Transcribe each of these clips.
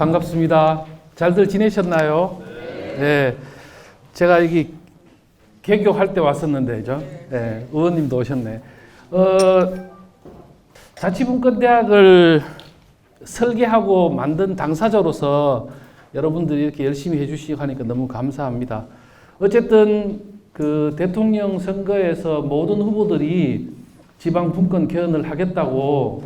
반갑습니다. 잘들 지내셨나요? 네. 제가 여기 개교할 때 왔었는데, 그죠? 네. 의원님도 오셨네. 자치분권대학을 설계하고 만든 당사자로서 여러분들이 이렇게 열심히 해주시고 하니까 너무 감사합니다. 어쨌든 그 대통령 선거에서 모든 후보들이 지방분권 개헌을 하겠다고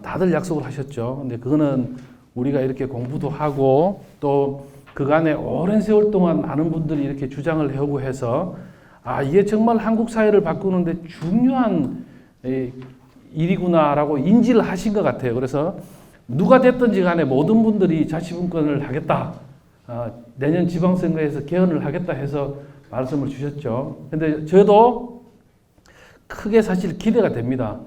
다들 약속을 하셨죠. 근데 그거는 우리가 이렇게 공부도 하고 또 그간에 오랜 세월 동안 많은 분들이 이렇게 주장을 해오고 해서 이게 정말 한국 사회를 바꾸는데 중요한 일이구나라고 인지를 하신 것 같아요. 그래서 누가 됐든지 간에 모든 분들이 자치분권을 하겠다. 내년 지방선거에서 개헌을 하겠다 해서 말씀을 주셨죠. 근데 저도 크게 사실 기대가 됩니다.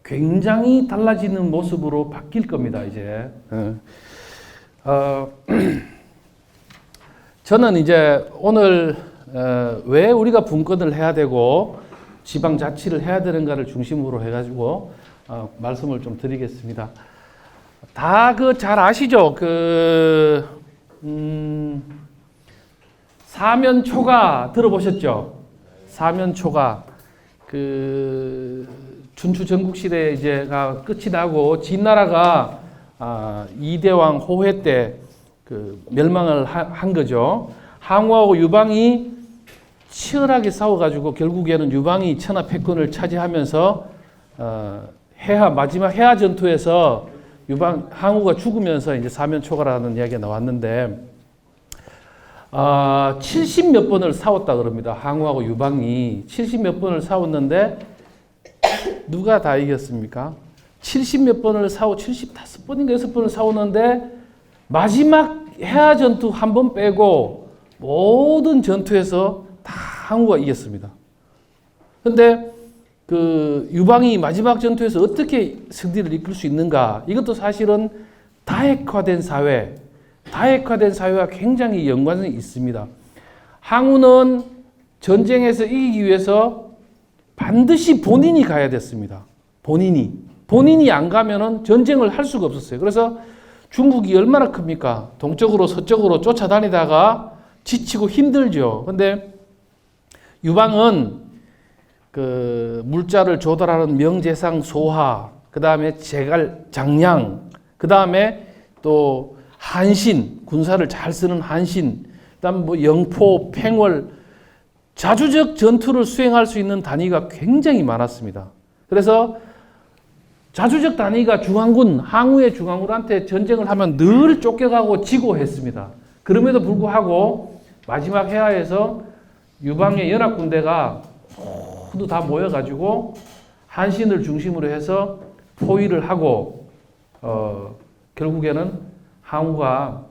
굉장히 달라지는 모습으로 바뀔 겁니다, 이제. 저는 이제 오늘 왜 우리가 분권을 해야 되고 지방자치를 해야 되는가를 중심으로 해가지고 말씀을 좀 드리겠습니다. 다 잘 아시죠? 사면초가 들어보셨죠? 사면초가 춘추 전국시대 이제가 끝이 나고 진나라가 이대왕 호회 때 멸망을 한 거죠. 항우하고 유방이 치열하게 싸워가지고 결국에는 유방이 천하패권을 차지하면서 마지막 해하 전투에서 항우가 죽으면서 이제 사면초가라는 이야기가 나왔는데 70몇 번을 싸웠다 그럽니다. 항우하고 유방이 70몇 번을 싸웠는데 누가 다 이겼습니까? 70몇 번을 75번인가 6번을 싸웠는데 마지막 해하 전투 한 번 빼고 모든 전투에서 다 항우가 이겼습니다. 근데 유방이 마지막 전투에서 어떻게 승리를 이끌 수 있는가? 이것도 사실은 다핵화된 사회와 굉장히 연관성이 있습니다. 항우는 전쟁에서 이기기 위해서 반드시 본인이 가야 됐습니다. 본인이 안 가면은 전쟁을 할 수가 없었어요. 그래서 중국이 얼마나 큽니까? 동쪽으로 서쪽으로 쫓아다니다가 지치고 힘들죠. 근데 유방은 물자를 조달하는 명제상 소하, 그 다음에 장량, 그 다음에 또 한신, 군사를 잘 쓰는 한신, 그 다음 영포, 팽월, 자주적 전투를 수행할 수 있는 단위가 굉장히 많았습니다. 그래서 자주적 단위가 중앙군, 항우의 중앙군한테 전쟁을 하면 늘 쫓겨가고 지고 했습니다. 그럼에도 불구하고 마지막 해하에서 유방의 연합군대가 모두 다 모여가지고 한신을 중심으로 해서 포위를 하고 결국에는 항우가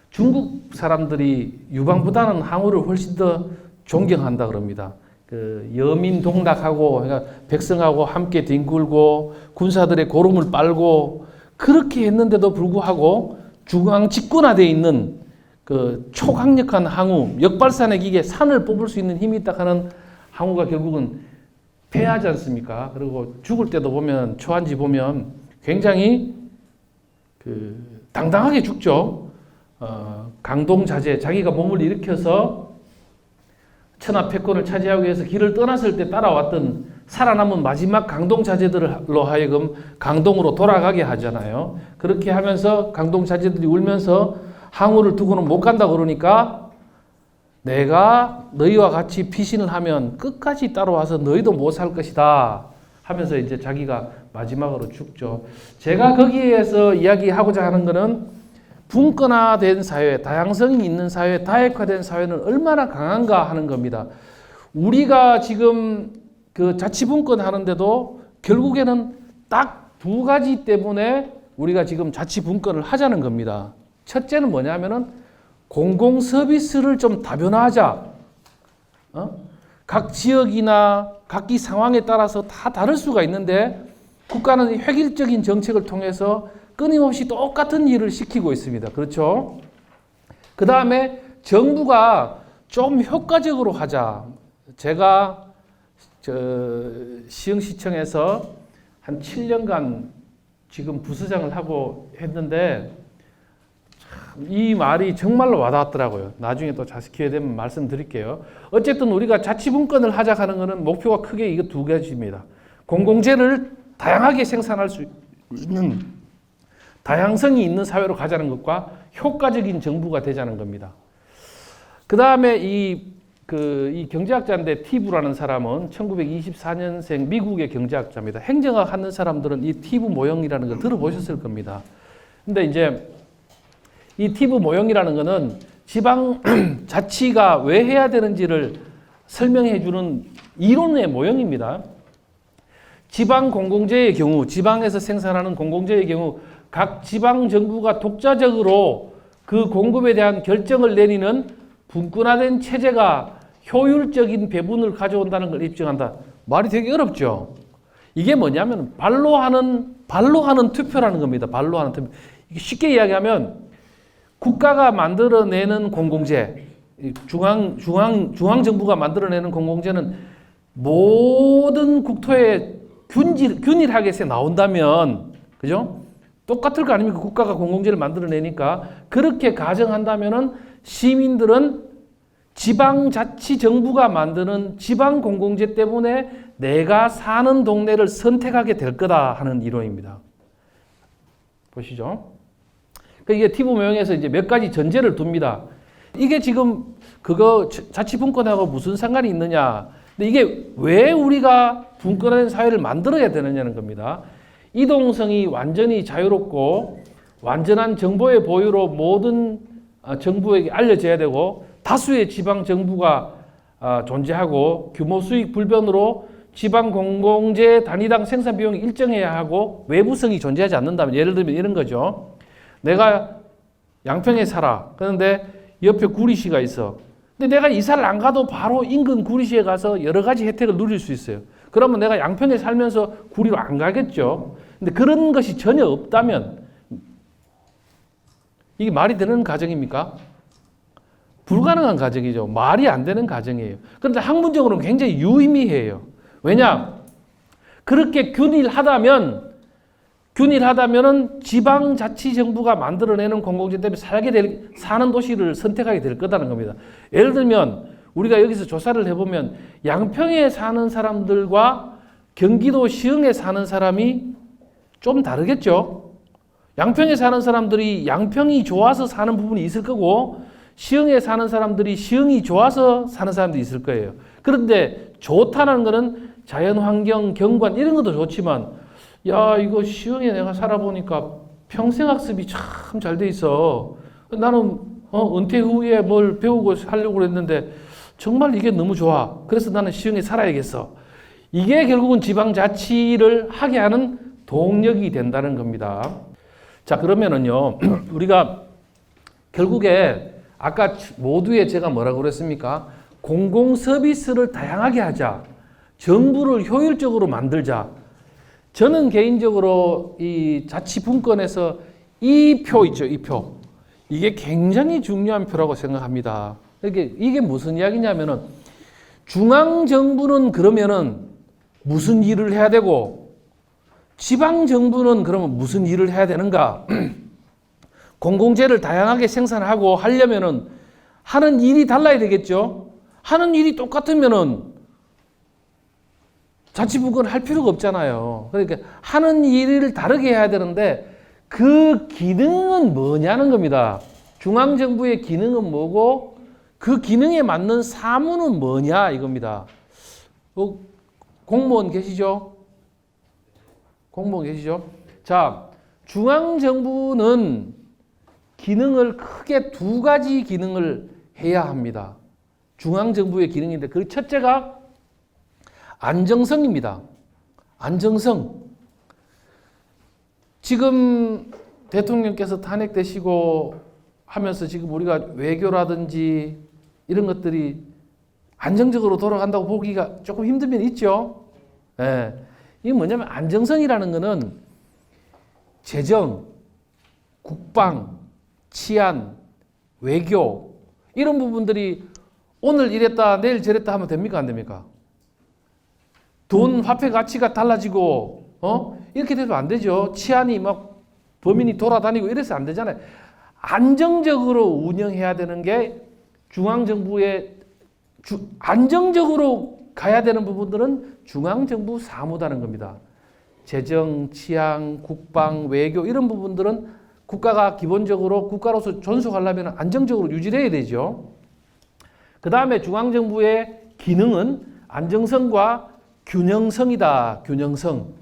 중국 사람들이 유방보다는 항우를 훨씬 더 존경한다 그럽니다. 여민동락하고 그러니까 백성하고 함께 뒹굴고 군사들의 고름을 빨고 그렇게 했는데도 불구하고 중앙 집권화되어 있는 초강력한 항우, 역발산의 기계 산을 뽑을 수 있는 힘이 있다 하는 항우가 결국은 패하지 않습니까? 그리고 죽을 때도 보면 초안지 보면 굉장히 당당하게 죽죠. 강동자재, 자기가 몸을 일으켜서 천하패권을 차지하기 위해서 길을 떠났을 때 따라왔던 살아남은 마지막 강동자재들로 하여금 강동으로 돌아가게 하잖아요. 그렇게 하면서 강동자재들이 울면서 항우를 두고는 못 간다 그러니까 내가 너희와 같이 피신을 하면 끝까지 따라와서 너희도 못 살 것이다 하면서 이제 자기가 마지막으로 죽죠. 제가 거기에서 이야기하고자 하는 것은 분권화된 사회, 다양성이 있는 사회, 다핵화된 사회는 얼마나 강한가 하는 겁니다. 우리가 지금 자치분권 하는데도 결국에는 딱 두 가지 때문에 우리가 지금 자치분권을 하자는 겁니다. 첫째는 뭐냐면은 공공 서비스를 좀 다변화하자. 각 지역이나 각기 상황에 따라서 다 다를 수가 있는데 국가는 획일적인 정책을 통해서 끊임없이 똑같은 일을 시키고 있습니다. 그렇죠? 그 다음에 정부가 좀 효과적으로 하자. 제가 시흥시청에서 한 7년간 지금 부서장을 하고 했는데 이 말이 정말로 와닿았더라고요. 나중에 또 자세히 기회 되면 말씀드릴게요. 어쨌든 우리가 자치분권을 하자하는 것은 목표가 크게 이거 두 가지입니다. 공공재를 다양하게 생산할 수 있는 다양성이 있는 사회로 가자는 것과 효과적인 정부가 되자는 겁니다. 그 다음에 이 경제학자인데 티브라는 사람은 1924년생 미국의 경제학자입니다. 행정학 하는 사람들은 이 티브 모형이라는 걸 들어보셨을 겁니다. 근데 이제 이 티브 모형이라는 거는 지방 자치가 왜 해야 되는지를 설명해 주는 이론의 모형입니다. 지방 공공재의 경우, 지방에서 생산하는 공공재의 경우 각 지방 정부가 독자적으로 그 공급에 대한 결정을 내리는 분권화된 체제가 효율적인 배분을 가져온다는 걸 입증한다. 말이 되게 어렵죠. 이게 뭐냐면 발로 하는 투표라는 겁니다. 발로 하는 투표. 이게 쉽게 이야기하면 국가가 만들어내는 공공재, 중앙정부가 만들어내는 공공재는 모든 국토에 균일하게 나온다면, 그죠? 똑같을 거 아닙니까? 국가가 공공재를 만들어내니까. 그렇게 가정한다면은 시민들은 지방자치정부가 만드는 지방공공재 때문에 내가 사는 동네를 선택하게 될 거다 하는 이론입니다. 보시죠. 이게 티브 모형에서 이제 몇 가지 전제를 둡니다. 이게 지금 그거 자치분권하고 무슨 상관이 있느냐. 근데 이게 왜 우리가 분권화된 사회를 만들어야 되느냐는 겁니다. 이동성이 완전히 자유롭고 완전한 정보의 보유로 모든 정부에게 알려져야 되고 다수의 지방 정부가 존재하고 규모 수익 불변으로 지방 공공재 단위당 생산 비용이 일정해야 하고 외부성이 존재하지 않는다면 예를 들면 이런 거죠. 내가 양평에 살아. 그런데 옆에 구리시가 있어. 근데 내가 이사를 안 가도 바로 인근 구리시에 가서 여러 가지 혜택을 누릴 수 있어요. 그러면 내가 양평에 살면서 구리로 안 가겠죠. 근데 그런 것이 전혀 없다면 이게 말이 되는 가정입니까? 불가능한 가정이죠. 말이 안 되는 가정이에요. 그런데 학문적으로는 굉장히 유의미해요. 왜냐? 그렇게 균일하다면은 지방자치정부가 만들어내는 공공재 때문에 사는 도시를 선택하게 될 거다는 겁니다. 예를 들면 우리가 여기서 조사를 해보면 양평에 사는 사람들과 경기도 시흥에 사는 사람이 좀 다르겠죠. 양평에 사는 사람들이 양평이 좋아서 사는 부분이 있을 거고 시흥에 사는 사람들이 시흥이 좋아서 사는 사람도 있을 거예요. 그런데 좋다는 거는 자연환경, 경관 이런 것도 좋지만 야 이거 시흥에 내가 살아보니까 평생학습이 참 잘 돼 있어. 나는 은퇴 후에 뭘 배우고 하려고 그랬는데 정말 이게 너무 좋아. 그래서 나는 시흥에 살아야겠어. 이게 결국은 지방자치를 하게 하는 동력이 된다는 겁니다. 자 그러면은요 우리가 결국에 아까 모두에 제가 뭐라고 그랬습니까? 공공 서비스를 다양하게 하자. 정부를 효율적으로 만들자. 저는 개인적으로 이 자치분권에서 이 표 있죠, 이 표. 이게 굉장히 중요한 표라고 생각합니다. 이게 무슨 이야기냐면은 중앙정부는 그러면은 무슨 일을 해야 되고 지방정부는 그러면 무슨 일을 해야 되는가? 공공재를 다양하게 생산하고 하려면은 하는 일이 달라야 되겠죠? 하는 일이 똑같으면은 자치분권 할 필요가 없잖아요. 그러니까 하는 일을 다르게 해야 되는데 그 기능은 뭐냐는 겁니다. 중앙정부의 기능은 뭐고 그 기능에 맞는 사무는 뭐냐 이겁니다. 공무원 계시죠? 공무원 계시죠? 자, 중앙정부는 기능을 크게 두 가지 기능을 해야 합니다. 중앙정부의 기능인데 그 첫째가 안정성입니다. 안정성. 지금 대통령께서 탄핵되시고 하면서 지금 우리가 외교라든지 이런 것들이 안정적으로 돌아간다고 보기가 조금 힘든 면이 있죠. 예. 이게 뭐냐면 안정성이라는 거는 재정, 국방, 치안, 외교 이런 부분들이 오늘 이랬다 내일 저랬다 하면 됩니까 안 됩니까? 돈 화폐 가치가 달라지고 이렇게 돼도 안 되죠. 치안이 막 범인이 돌아다니고 이래서 안 되잖아요. 안정적으로 운영해야 되는 게 중앙정부의 안정적으로 가야 되는 부분들은 중앙정부 사무다는 겁니다. 재정, 치안, 국방, 외교 이런 부분들은 국가가 기본적으로 국가로서 존속하려면 안정적으로 유지해야 되죠. 그 다음에 중앙정부의 기능은 안정성과 균형성이다. 균형성.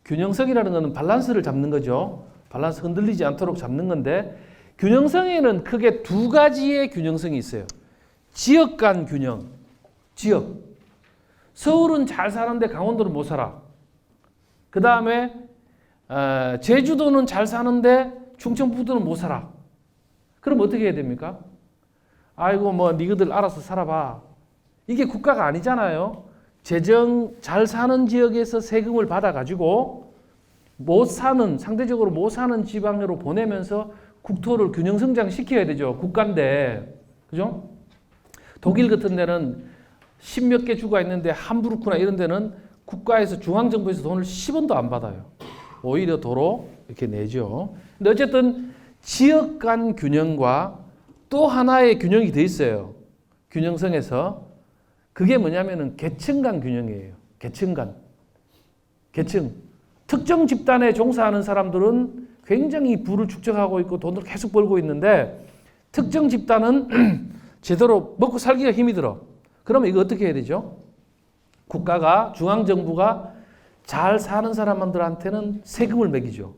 균형성이라는 것은 밸런스를 잡는 거죠. 밸런스 흔들리지 않도록 잡는 건데 균형성에는 크게 두 가지의 균형성이 있어요. 지역 간 균형. 지역. 서울은 잘 사는데 강원도는 못 살아. 그 다음에 제주도는 잘 사는데 충청북도는 못 살아. 그럼 어떻게 해야 됩니까? 아이고 뭐 니희들 알아서 살아봐. 이게 국가가 아니잖아요. 재정 잘 사는 지역에서 세금을 받아가지고 못 사는 상대적으로 못 사는 지방으로 보내면서 국토를 균형 성장시켜야 되죠. 국가인데. 그죠? 독일 같은 데는 10몇 개 주가 있는데 함부르크나 이런 데는 국가에서 중앙정부에서 돈을 10원도 안 받아요. 오히려 도로 이렇게 내죠. 근데 어쨌든 지역 간 균형과 또 하나의 균형이 더 있어요. 균형성에서. 그게 뭐냐면은 계층 간 균형이에요. 계층 간. 계층. 특정 집단에 종사하는 사람들은 굉장히 부를 축적하고 있고 돈을 계속 벌고 있는데 특정 집단은 제대로 먹고 살기가 힘이 들어. 그러면 이거 어떻게 해야 되죠? 국가가, 중앙정부가 잘 사는 사람들한테는 세금을 매기죠.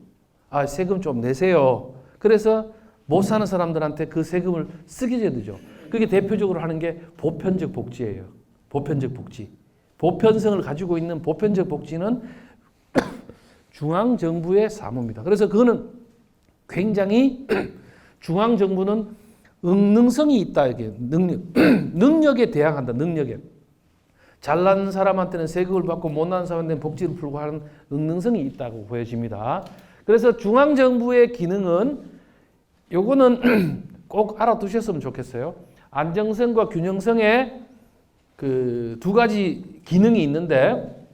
아, 세금 좀 내세요. 그래서 못 사는 사람들한테 그 세금을 쓰게 해야 되죠. 그게 대표적으로 하는 게 보편적 복지예요. 보편적 복지. 보편성을 가지고 있는 보편적 복지는 중앙정부의 사무입니다. 그래서 그거는 굉장히 중앙정부는 능능성이 있다. 이게 능력에 대항한다. 능력에. 잘난 사람한테는 세금을 받고 못난 사람한테는 복지를 풀고 하는 능능성이 있다고 보여집니다. 그래서 중앙정부의 기능은 요거는 꼭 알아두셨으면 좋겠어요. 안정성과 균형성의 그 두 가지 기능이 있는데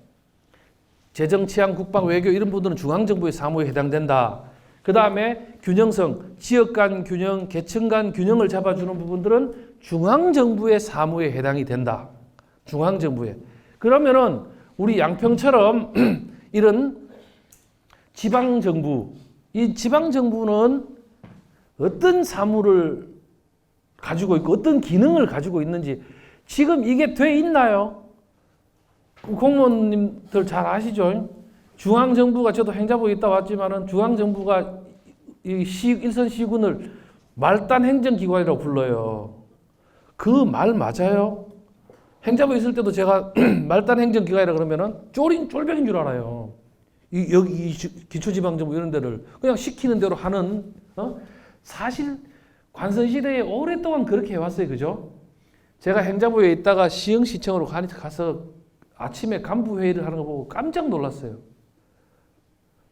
재정, 치안, 국방, 외교 이런 부분들은 중앙정부의 사무에 해당된다. 그 다음에 균형성, 지역 간 균형, 계층 간 균형을 잡아주는 부분들은 중앙정부의 사무에 해당이 된다. 중앙정부에. 그러면은 우리 양평처럼 이런 지방정부, 이 지방정부는 어떤 사무를 가지고 있고 어떤 기능을 가지고 있는지 지금 이게 돼 있나요? 공무원님들 잘 아시죠? 중앙정부가 저도 행자부에 있다 왔지만은 중앙정부가 이 일선 시군을 말단 행정기관이라고 불러요. 그 말 맞아요? 행자부에 있을 때도 제가 말단 행정기관이라 그러면은 쫄병인 줄 알아요. 여기 기초지방정부 이런 데를 그냥 시키는 대로 하는, 사실 관선시대에 오랫동안 그렇게 해왔어요. 그죠? 제가 행자부에 있다가 시흥시청으로 가서 아침에 간부회의를 하는 거 보고 깜짝 놀랐어요.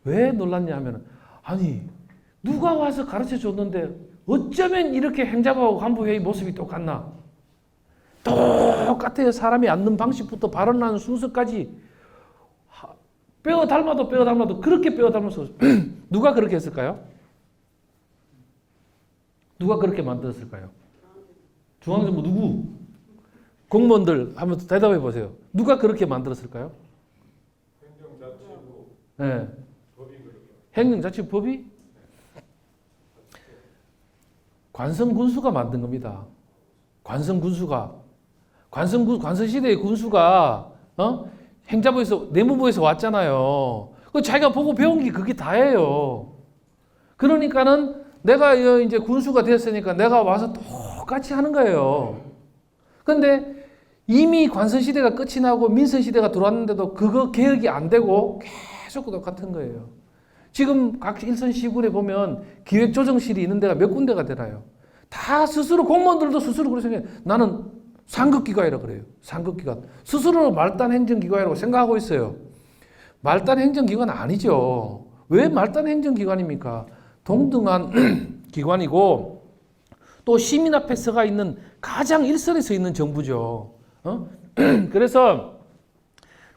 왜 놀랐냐 하면, 아니, 누가 와서 가르쳐 줬는데 어쩌면 이렇게 행자부하고 간부회의 모습이 똑같나? 똑같아요. 사람이 앉는 방식부터 발언하는 순서까지 빼어 닮아도 그렇게 빼어 닮아서 누가 그렇게 했을까요? 누가 그렇게 만들었을까요? 중앙정부 누구? 공무원들 한번 대답해 보세요. 누가 그렇게 만들었을까요? 행정자치부. 네. 법이 그렇게. 행정자치법이 관성군수가 만든 겁니다. 관성군수가 관성시대의 군수가 행자부에서 내무부에서 왔잖아요. 그 자기가 보고 배운 게 그게 다예요. 그러니까는 내가 이제 군수가 됐으니까 내가 와서 똑같이 하는 거예요. 그런데 이미 관선시대가 끝이 나고 민선시대가 들어왔는데도 그거 개혁이 안 되고 계속 똑같은 거예요. 지금 각 일선 시군에 보면 기획조정실이 있는 데가 몇 군데가 되나요? 다 스스로 공무원들도 스스로 그렇게 생각해요. 나는 상급기관이라고 그래요. 상급기관. 스스로 말단 행정기관이라고 생각하고 있어요. 말단 행정기관 아니죠. 왜 말단 행정기관입니까? 동등한 기관이고 또 시민 앞에 서가 있는 가장 일선에 서 있는 정부죠. 그래서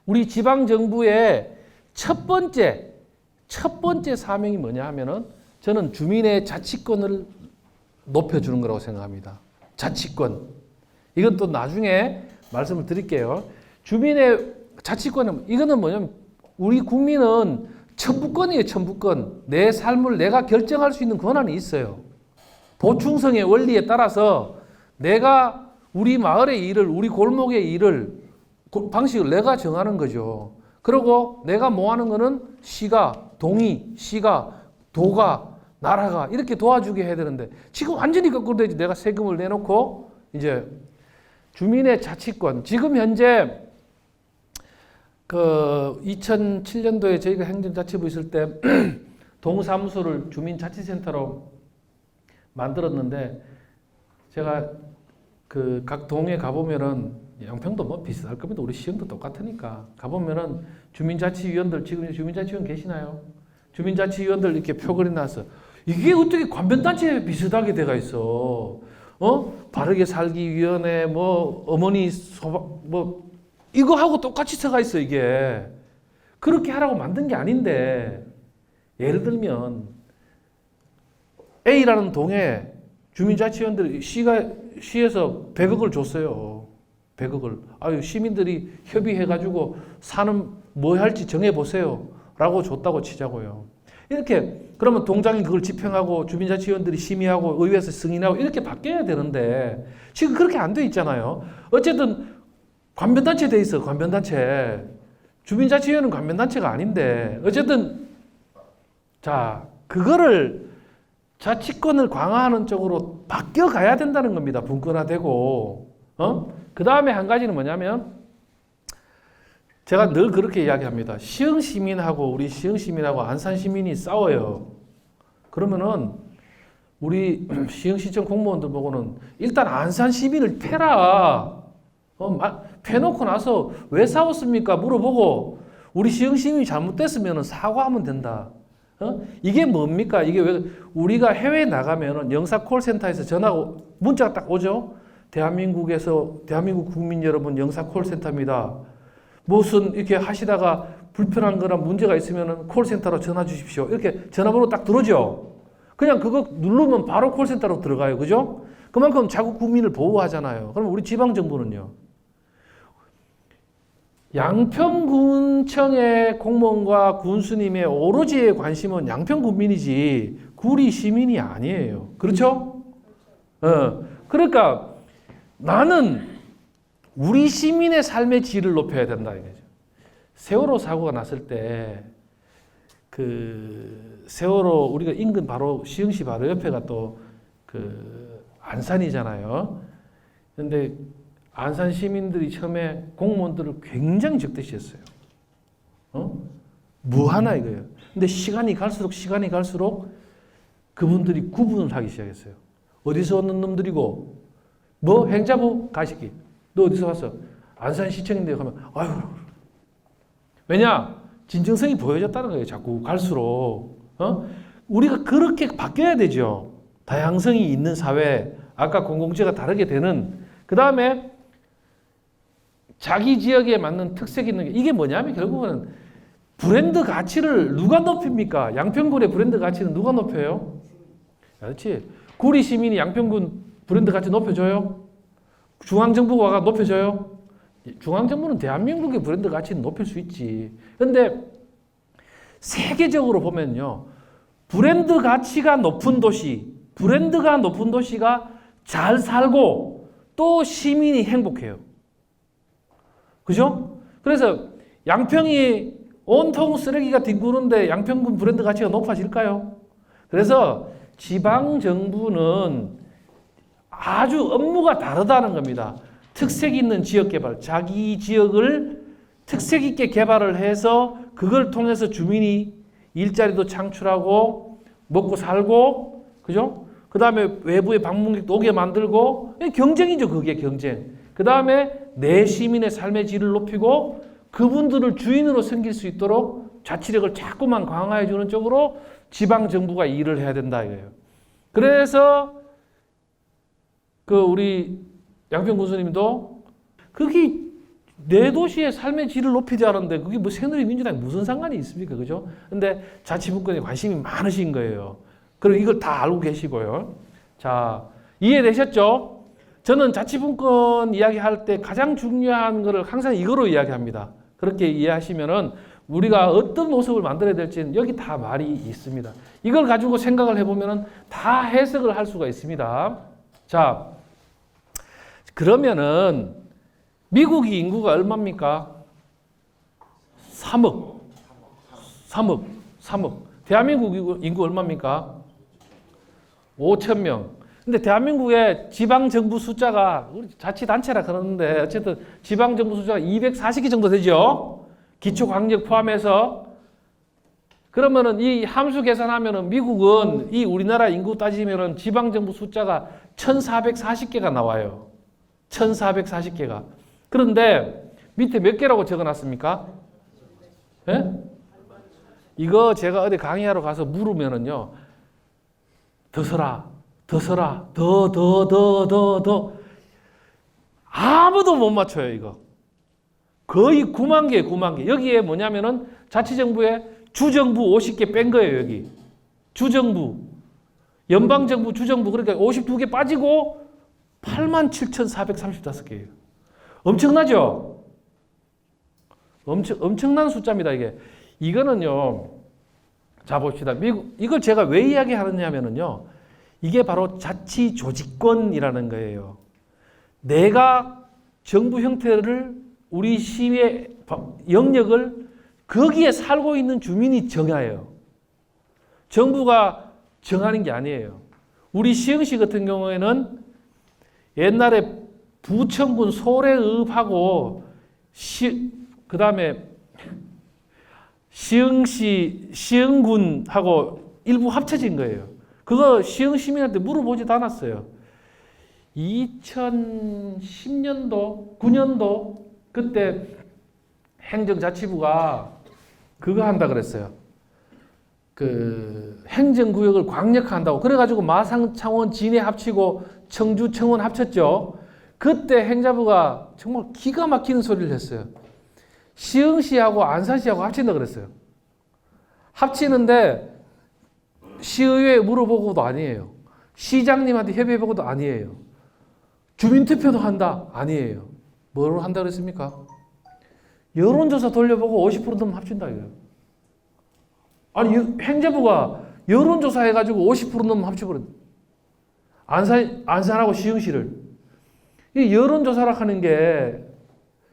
우리 지방정부의 첫 번째 사명이 뭐냐 하면은 저는 주민의 자치권을 높여주는 거라고 생각합니다. 자치권. 이건 또 나중에 말씀을 드릴게요. 주민의 자치권은 이거는 뭐냐면 우리 국민은 천부권이에요. 천부권. 내 삶을 내가 결정할 수 있는 권한이 있어요. 보충성의 원리에 따라서 내가 우리 마을의 일을 우리 골목의 일을 방식을 내가 정하는 거죠. 그리고 내가 뭐 하는 거는 시가, 동이, 시가, 도가, 나라가 이렇게 도와주게 해야 되는데 지금 완전히 거꾸로 되지. 내가 세금을 내놓고 이제 주민의 자치권. 지금 현재 그 2007년도에 저희가 행정자치부 있을 때 동사무소를 주민자치센터로 만들었는데 제가 그 각 동에 가보면은 양평도 뭐 비슷할 겁니다. 우리 시흥도 똑같으니까 가보면은 주민자치위원들 지금 주민자치위원 계시나요? 주민자치위원들 이렇게 표 그려놨어. 이게 어떻게 관변단체에 비슷하게 돼가 있어? 바르게 살기 위원회 뭐 어머니 소방 뭐 이거 하고 똑같이 써가 있어 이게. 그렇게 하라고 만든 게 아닌데 예를 들면 A라는 동에 주민자치위원들이 시에서 100억을 줬어요. 100억을. 아유 시민들이 협의해가지고 사는 뭐 할지 정해보세요. 라고 줬다고 치자고요. 이렇게 그러면 동장이 그걸 집행하고 주민자치위원들이 심의하고 의회에서 승인하고 이렇게 바뀌어야 되는데 지금 그렇게 안 돼 있잖아요. 어쨌든 관변단체 돼 있어. 관변단체. 주민자치위원회는 관변단체가 아닌데 어쨌든 자 그거를 자치권을 강화하는 쪽으로 바뀌어 가야 된다는 겁니다. 분권화되고. 그 다음에 한 가지는 뭐냐면 제가 늘 그렇게 이야기합니다. 시흥 시민하고 우리 시흥 시민하고 안산 시민이 싸워요. 그러면은 우리 시흥시청 공무원들 보고는 일단 안산 시민을 패라. 패놓고 나서 왜 싸웠습니까? 물어보고 우리 시흥 시민이 잘못됐으면 사과하면 된다. 이게 뭡니까? 이게 왜 우리가 해외에 나가면은 영사 콜센터에서 전화가 문자가 딱 오죠. 대한민국 국민 여러분 영사 콜센터입니다. 무슨 이렇게 하시다가 불편한 거나 문제가 있으면은 콜센터로 전화 주십시오. 이렇게 전화번호 딱 들어오죠. 그냥 그거 누르면 바로 콜센터로 들어가요. 그죠? 그만큼 자국 국민을 보호하잖아요. 그럼 우리 지방정부는요. 양평군청의 공무원과 군수님의 오로지의 관심은 양평군민이지 구리 시민이 아니에요. 그렇죠? 그러니까 나는 우리 시민의 삶의 질을 높여야 된다 이거죠. 세월호 사고가 났을 때 그 세월호 우리가 인근 바로 시흥시 바로 옆에가 또 그 안산이잖아요. 그런데 안산 시민들이 처음에 공무원들을 굉장히 적대시했어요. 뭐 하나 이거예요. 근데 시간이 갈수록 그분들이 구분을 하기 시작했어요. 어디서 오는 놈들이고 뭐 행자부 가시기. 너 어디서 왔어? 안산시청인데 가면 아유. 왜냐? 진정성이 보여졌다는 거예요. 자꾸 갈수록. 우리가 그렇게 바뀌어야 되죠. 다양성이 있는 사회. 아까 공공재가 다르게 되는. 그 다음에 자기 지역에 맞는 특색 있는 게 이게 뭐냐면 결국은 브랜드 가치를 누가 높입니까? 양평군의 브랜드 가치는 누가 높여요? 그렇지. 구리 시민이 양평군 브랜드 가치 높여줘요? 중앙정부가 높여줘요? 중앙정부는 대한민국의 브랜드 가치는 높일 수 있지. 그런데 세계적으로 보면요. 브랜드 가치가 높은 도시, 브랜드가 높은 도시가 잘 살고 또 시민이 행복해요. 그죠? 그래서 양평이 온통 쓰레기가 뒹구는데 양평군 브랜드 가치가 높아질까요? 그래서 지방정부는 아주 업무가 다르다는 겁니다. 특색 있는 지역 개발, 자기 지역을 특색 있게 개발을 해서 그걸 통해서 주민이 일자리도 창출하고 먹고 살고, 그죠? 그 다음에 외부의 방문객도 오게 만들고, 경쟁이죠, 그게 경쟁. 그 다음에 내 시민의 삶의 질을 높이고 그분들을 주인으로 섬길 수 있도록 자치력을 자꾸만 강화해 주는 쪽으로 지방정부가 일을 해야 된다 이거예요. 그래서 그 우리 양평 군수님도 그게 내 도시의 삶의 질을 높이자는데 그게 뭐 새누리민주당이 무슨 상관이 있습니까? 그죠? 근데 자치분권에 관심이 많으신 거예요. 그리고 이걸 다 알고 계시고요. 자, 이해되셨죠? 저는 자치분권 이야기할 때 가장 중요한 것을 항상 이거로 이야기합니다. 그렇게 이해하시면은 우리가 어떤 모습을 만들어야 될지는 여기 다 말이 있습니다. 이걸 가지고 생각을 해보면은 다 해석을 할 수가 있습니다. 자, 그러면은 미국이 인구가 얼마입니까? 3억. 대한민국 인구 얼마입니까? 5천 명. 근데 대한민국의 지방정부 숫자가 우리 자치단체라 그러는데 어쨌든 지방정부 숫자가 240개 정도 되죠. 기초광역 포함해서. 그러면은 이 함수 계산하면은 미국은 이 우리나라 인구 따지면은 지방정부 숫자가 1440개가 나와요. 1440개가. 그런데 밑에 몇 개라고 적어놨습니까? 예? 이거 제가 어디 강의하러 가서 물으면은요, 더 써라. 더. 아무도 못 맞춰요, 이거. 거의 9만 개. 여기에 뭐냐면은 자치정부에 주정부 50개 뺀 거예요, 여기. 주정부. 연방정부, 주정부. 그러니까 52개 빠지고 87,435개예요. 엄청나죠? 엄청난 숫자입니다, 이게. 이거는요, 자 봅시다. 미국, 이걸 제가 왜 이야기하느냐면요, 이게 바로 자치조직권이라는 거예요. 내가 정부 형태를 우리 시의 영역을 거기에 살고 있는 주민이 정해요. 정부가 정하는 게 아니에요. 우리 시흥시 같은 경우에는 옛날에 부천군 소래읍하고 그 다음에 시흥군하고 일부 합쳐진 거예요. 그거 시흥 시민한테 물어보지도 않았어요. 2010년도, 9년도 그때 행정자치부가 그거 한다 그랬어요. 그 행정구역을 광역화한다고. 그래가지고 마산, 창원, 진해 합치고 청주, 청원 합쳤죠. 그때 행자부가 정말 기가 막히는 소리를 했어요. 시흥시하고 안산시하고 합친다 그랬어요. 합치는데 시의회에 물어보고도 아니에요. 시장님한테 협의해보고도 아니에요. 주민투표도 한다? 아니에요. 뭐로 한다 그랬습니까? 여론조사 돌려보고 50% 넘으면 합친다 이거예요. 아니 행자부가 여론조사 해가지고 50% 넘으면 합쳐버렸다. 안산하고 시흥시를. 이 여론조사라 하는 게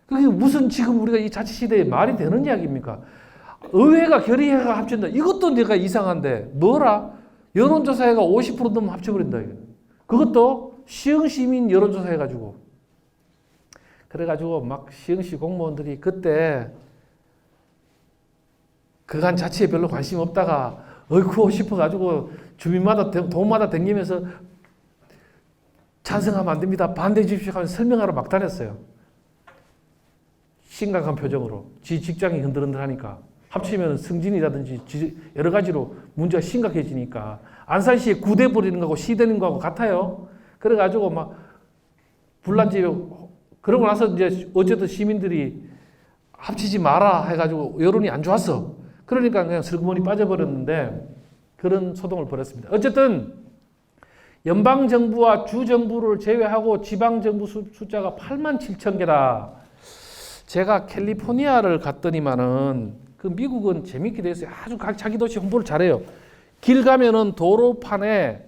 그게 무슨 지금 우리가 이 자치시대에 말이 되는 이야기입니까? 의회가 결의회가 합친다. 이것도 내가 이상한데 뭐라? 여론조사회가 50% 넘으면 합쳐버린다. 이거. 그것도 시흥시민 여론조사 해가지고. 그래가지고 막 시흥시 공무원들이 그때 그간 자치에 별로 관심 없다가 어이쿠 싶어가지고 주민마다 동마다 댕기면서 찬성하면 안 됩니다. 반대해 주십시오 하면서 설명하러 막 다녔어요. 심각한 표정으로. 지 직장이 흔들흔들하니까. 합치면 승진이라든지 여러 가지로 문제가 심각해지니까. 안산시에 구대 버리는 거하고 시 되는 거하고 같아요. 그래가지고 막 불난지 그러고 나서 이제 어쨌든 시민들이 합치지 마라 해가지고 여론이 안 좋았어. 그러니까 그냥 슬그머니 빠져버렸는데 그런 소동을 벌였습니다. 어쨌든 연방정부와 주정부를 제외하고 지방정부 숫자가 87,000개다. 제가 캘리포니아를 갔더니만은 그 미국은 재밌게 돼 있어요. 아주 각 자기 도시 홍보를 잘해요. 길 가면은 도로판에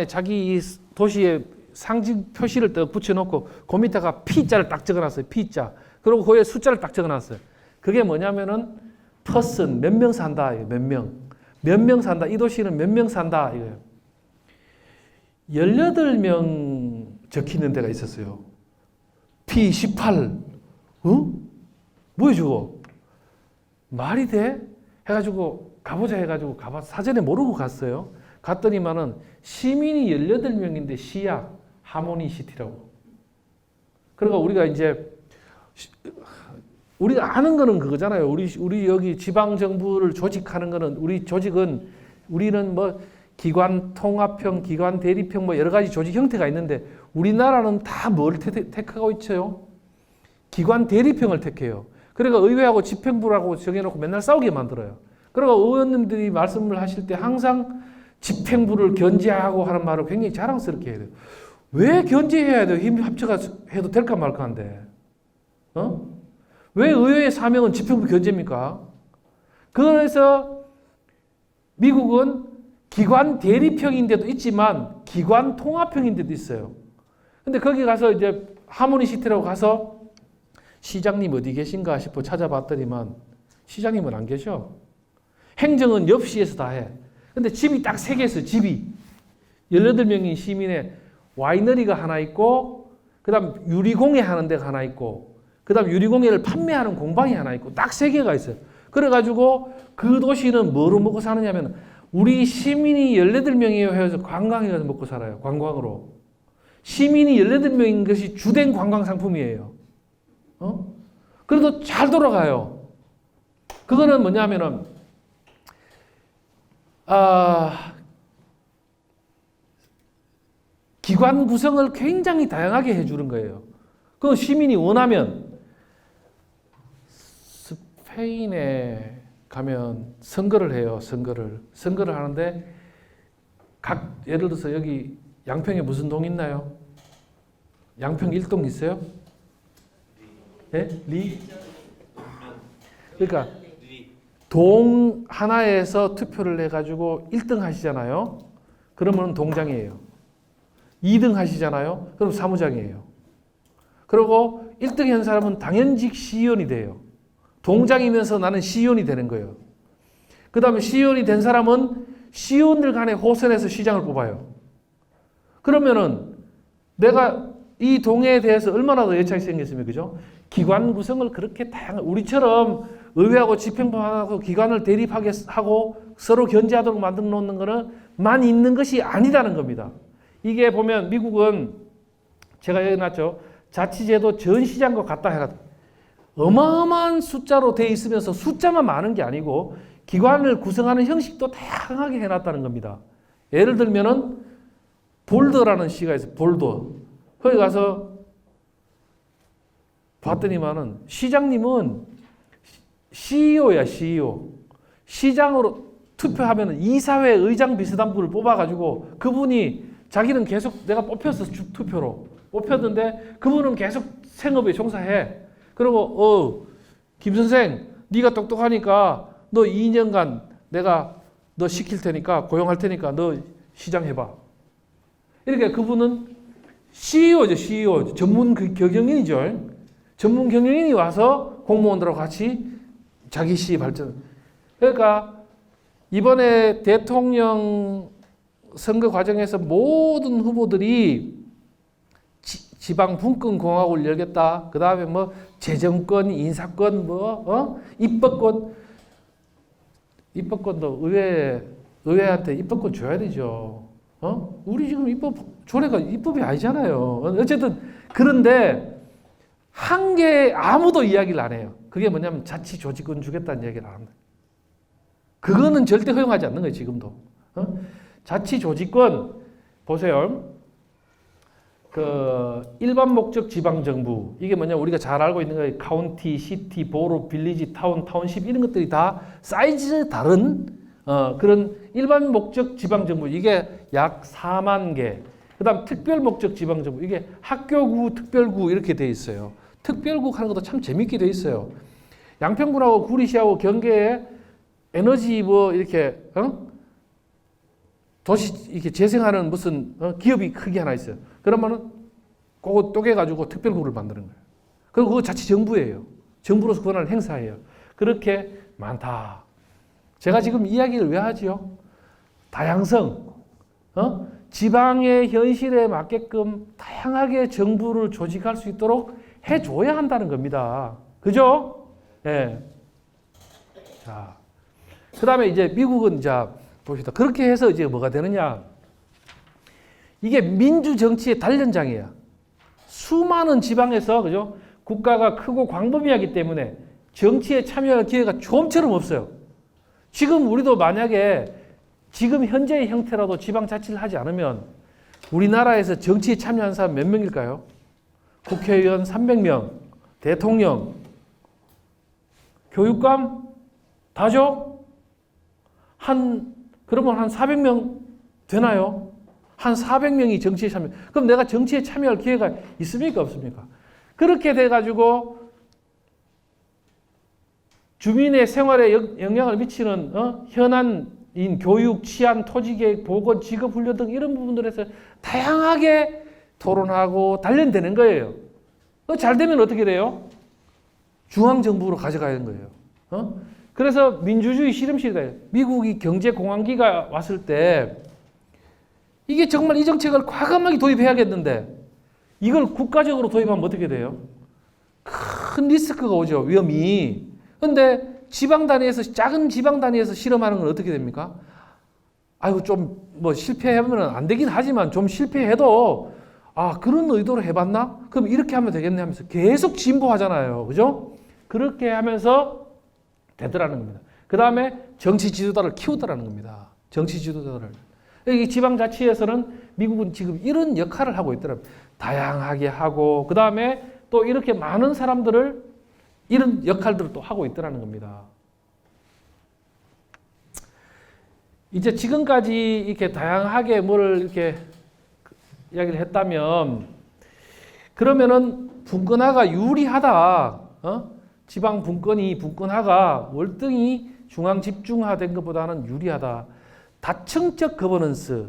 자기 도시의 상징 표시를 딱 붙여놓고 그 밑에가 P자를 딱 적어놨어요. P자. 그리고 거기에 숫자를 딱 적어놨어요. 그게 뭐냐면은 퍼슨 몇 명 산다. 몇 명 산다. 이 도시는 몇 명 산다. 이거예요. 18명 적히는 데가 있었어요. P18. 뭐야 저거? 말이 돼? 해가지고 가보자 해가지고 사전에 모르고 갔어요. 갔더니만은 시민이 18명인데 시야 하모니시티라고. 그러니까 우리가 이제 우리가 아는 거는 그거잖아요. 우리 여기 지방 정부를 조직하는 거는 우리는 뭐 기관 통합형, 기관 대립형 뭐 여러 가지 조직 형태가 있는데 우리나라는 다 뭘 택하고 있어요? 기관 대립형을 택해요. 그러니까 의회하고 집행부라고 정해놓고 맨날 싸우게 만들어요. 그러니까 의원님들이 말씀을 하실 때 항상 집행부를 견제하고 하는 말을 굉장히 자랑스럽게 해야 돼요. 왜 견제해야 돼요? 힘 합쳐가 해도 될까 말까 한데. 왜 의회의 사명은 집행부 견제입니까? 그래서 미국은 기관 대립형인데도 있지만 기관 통합형인데도 있어요. 근데 거기 가서 이제 하모니 시티라고 가서 시장님 어디 계신가 싶어 찾아봤더니만 시장님은 안 계셔. 행정은 옆 시에서 다 해. 근데 집이 딱 3개 있어요. 집이. 18명인 시민의 와이너리가 하나 있고 그 다음 유리공예 하는 데가 하나 있고 그 다음 유리공예를 판매하는 공방이 하나 있고 딱 3개가 있어요. 그래가지고 그 도시는 뭐로 먹고 사느냐면 우리 시민이 18명이에요 해서 관광에 가서 먹고 살아요. 관광으로. 시민이 18명인 것이 주된 관광 상품이에요. 그래도 잘 돌아가요. 그거는 뭐냐면은 기관 구성을 굉장히 다양하게 해주는 거예요. 그 시민이 원하면 스페인에 가면 선거를 해요. 선거를 하는데 예를 들어서 여기 양평에 무슨 동 있나요? 양평 1동 있어요? 네? 리? 그러니까 동 하나에서 투표를 해가지고 1등 하시잖아요. 그러면 동장이에요. 2등 하시잖아요. 그럼 사무장이에요. 그리고 1등 한 사람은 당연직 시의원이 돼요. 동장이면서 나는 시의원이 되는 거예요. 그 다음에 시의원이 된 사람은 시의원들 간에 호선해서 시장을 뽑아요. 그러면은 내가 이 동에 대해서 얼마나 더 애착이 생겼으면 그죠? 기관 구성을 그렇게 다양한 우리처럼 의회하고 집행부하고 기관을 대립하게 하고 서로 견제하도록 만들어 놓는 거는 만 있는 것이 아니다는 겁니다. 이게 보면 미국은 제가 여기 놨죠. 자치제도 전 시장과 같다 해가 어마어마한 숫자로 돼 있으면서 숫자만 많은 게 아니고 기관을 구성하는 형식도 다양하게 해놨다는 겁니다. 예를 들면은 볼더라는 시가 있어요. 볼더. 거기 가서 봤더니만은 시장님은 CEO야, CEO. 시장으로 투표하면 이사회 의장 비슷한 분을 뽑아가지고 그분이 자기는 계속 내가 뽑혔어, 투표로. 뽑혔는데 그분은 계속 생업에 종사해. 그리고 김 선생 네가 똑똑하니까 너 2년간 내가 너 시킬 테니까 고용할 테니까 너 시장 해봐. 이렇게 그분은 CEO죠, CEO. 전문 경영인이죠. 전문 경영인이 와서 공무원들하고 같이 자기 시 발전. 그러니까 이번에 대통령 선거 과정에서 모든 후보들이 지방 분권 공화국을 열겠다. 그 다음에 뭐 재정권, 인사권, 입법권도 의회한테 입법권 줘야 되죠. 우리 지금 조례가 입법이 아니잖아요. 어쨌든 그런데 한 개 아무도 이야기를 안 해요. 그게 뭐냐면 자치조직권 주겠다는 이야기를 안 합니다. 그거는 절대 허용하지 않는 거예요. 지금도. 자치조직권 보세요. 그 일반 목적 지방정부 이게 뭐냐 우리가 잘 알고 있는 거예요. 카운티, 시티, 보로, 빌리지, 타운, 타운십 이런 것들이 다 사이즈 다른 그런 일반 목적 지방정부 이게 약 4만 개. 그다음 특별 목적 지방정부 이게 학교구, 특별구 이렇게 돼 있어요. 특별구 하는 것도 참 재밌게 돼 있어요. 양평군하고 구리시하고 경계에 에너지 뭐 이렇게 도시 이렇게 재생하는 무슨 기업이 크게 하나 있어요. 그러면은 그거 쪼개가지고 특별구를 만드는 거예요. 그리고 그거 자치 정부예요. 정부로서 권한을 행사해요. 그렇게 많다. 제가 지금 이야기를 왜 하지요? 다양성, 지방의 현실에 맞게끔 다양하게 정부를 조직할 수 있도록 해줘야 한다는 겁니다. 그죠? 예. 자, 그 다음에 이제 미국은 자 봅시다. 그렇게 해서 이제 뭐가 되느냐? 이게 민주 정치의 단련장이에요. 수많은 지방에서 그죠? 국가가 크고 광범위하기 때문에 정치에 참여할 기회가 좀처럼 없어요. 지금 우리도 만약에 지금 현재의 형태라도 지방자치를 하지 않으면 우리나라에서 정치에 참여한 사람 몇 명일까요? 국회의원 300명, 대통령, 교육감 다죠? 그러면 한 400명 되나요? 한 400명이 정치에 참여. 그럼 내가 정치에 참여할 기회가 있습니까? 없습니까? 그렇게 돼가지고 주민의 생활에 영향을 미치는 현안인 교육, 치안, 토지계획, 보건, 직업훈련 등 이런 부분들에서 다양하게 토론하고 단련되는 거예요. 잘 되면 어떻게 돼요? 중앙정부로 가져가는 거예요. 그래서 민주주의 실험실이다. 미국이 경제공황기가 왔을 때 이게 정말 이 정책을 과감하게 도입해야겠는데 이걸 국가적으로 도입하면 어떻게 돼요? 큰 리스크가 오죠. 위험이. 근데 지방 단위에서, 작은 지방 단위에서 실험하는 건 어떻게 됩니까? 아이고, 좀 뭐 실패하면 안 되긴 하지만 좀 실패해도 그런 의도로 해봤나? 그럼 이렇게 하면 되겠네 하면서 계속 진보하잖아요. 그죠? 그렇게 하면서 되더라는 겁니다. 그 다음에 정치 지도자를 키우더라는 겁니다. 정치 지도자를. 이 지방자치에서는 미국은 지금 이런 역할을 하고 있더라고요. 다양하게 하고, 그 다음에 또 이렇게 많은 사람들을 이런 역할들을 또 하고 있더라는 겁니다. 이제 지금까지 이렇게 다양하게 뭐를 이렇게 이야기를 했다면, 그러면은 분권화가 유리하다. 지방 분권화가 월등히 중앙 집중화된 것보다는 유리하다. 다층적 거버넌스,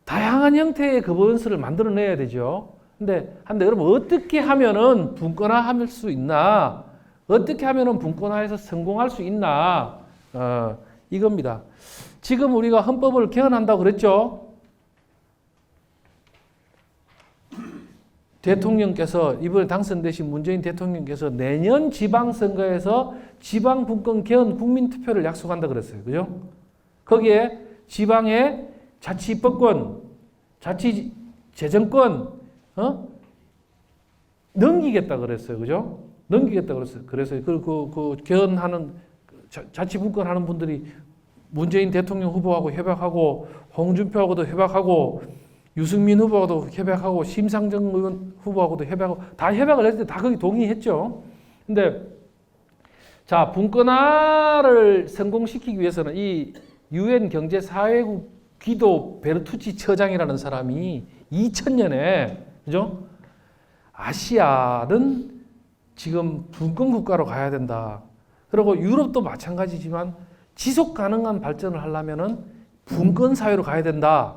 다양한 형태의 거버넌스를 만들어내야 되죠. 근데 여러분 어떻게 하면은 분권화할 수 있나? 어떻게 하면은 분권화해서 성공할 수 있나? 이겁니다. 지금 우리가 헌법을 개헌한다고 그랬죠? 대통령께서 이번에 당선되신 문재인 대통령께서 내년 지방선거에서 지방분권 개헌 국민투표를 약속한다 그랬어요. 그죠? 거기에 지방의 자치입법권, 자치재정권 넘기겠다 그랬어요. 그죠? 넘기겠다 그랬어요. 그래서 그 개헌하는 자치분권 하는 분들이 문재인 대통령 후보하고 협약하고 홍준표하고도 협약하고 유승민 후보하고도 협약하고 심상정 의원 후보하고도 협약하고 다 협약을 했을 때 다 거기 동의했죠. 근데 자, 분권화를 성공시키기 위해서는 이 유엔 경제사회국 기도 베르투치 처장이라는 사람이 2000년에 그죠? 아시아는 지금 분권 국가로 가야 된다. 그리고 유럽도 마찬가지지만 지속 가능한 발전을 하려면은 분권 사회로 가야 된다.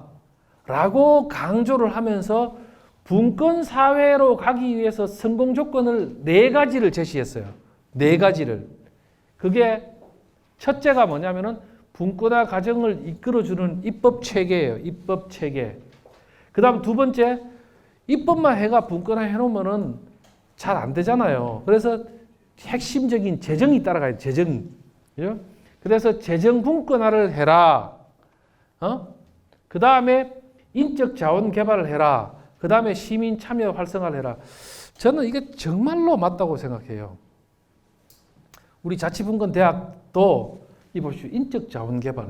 라고 강조를 하면서 분권 사회로 가기 위해서 성공 조건을 4가지를 제시했어요. 4가지를. 그게 첫째가 뭐냐면은 분권화 과정을 이끌어주는 입법 체계예요. 입법 체계. 그 다음 두 번째, 입법만 해가 분권화 해놓으면은 잘 안 되잖아요. 그래서 핵심적인 재정이 따라가요. 재정이. 그죠? 그래서 재정 분권화를 해라. 그 다음에 인적 자원 개발을 해라. 그 다음에 시민 참여 활성화를 해라. 저는 이게 정말로 맞다고 생각해요. 우리 자치분권 대학도 이 보십시오. 인적 자원 개발.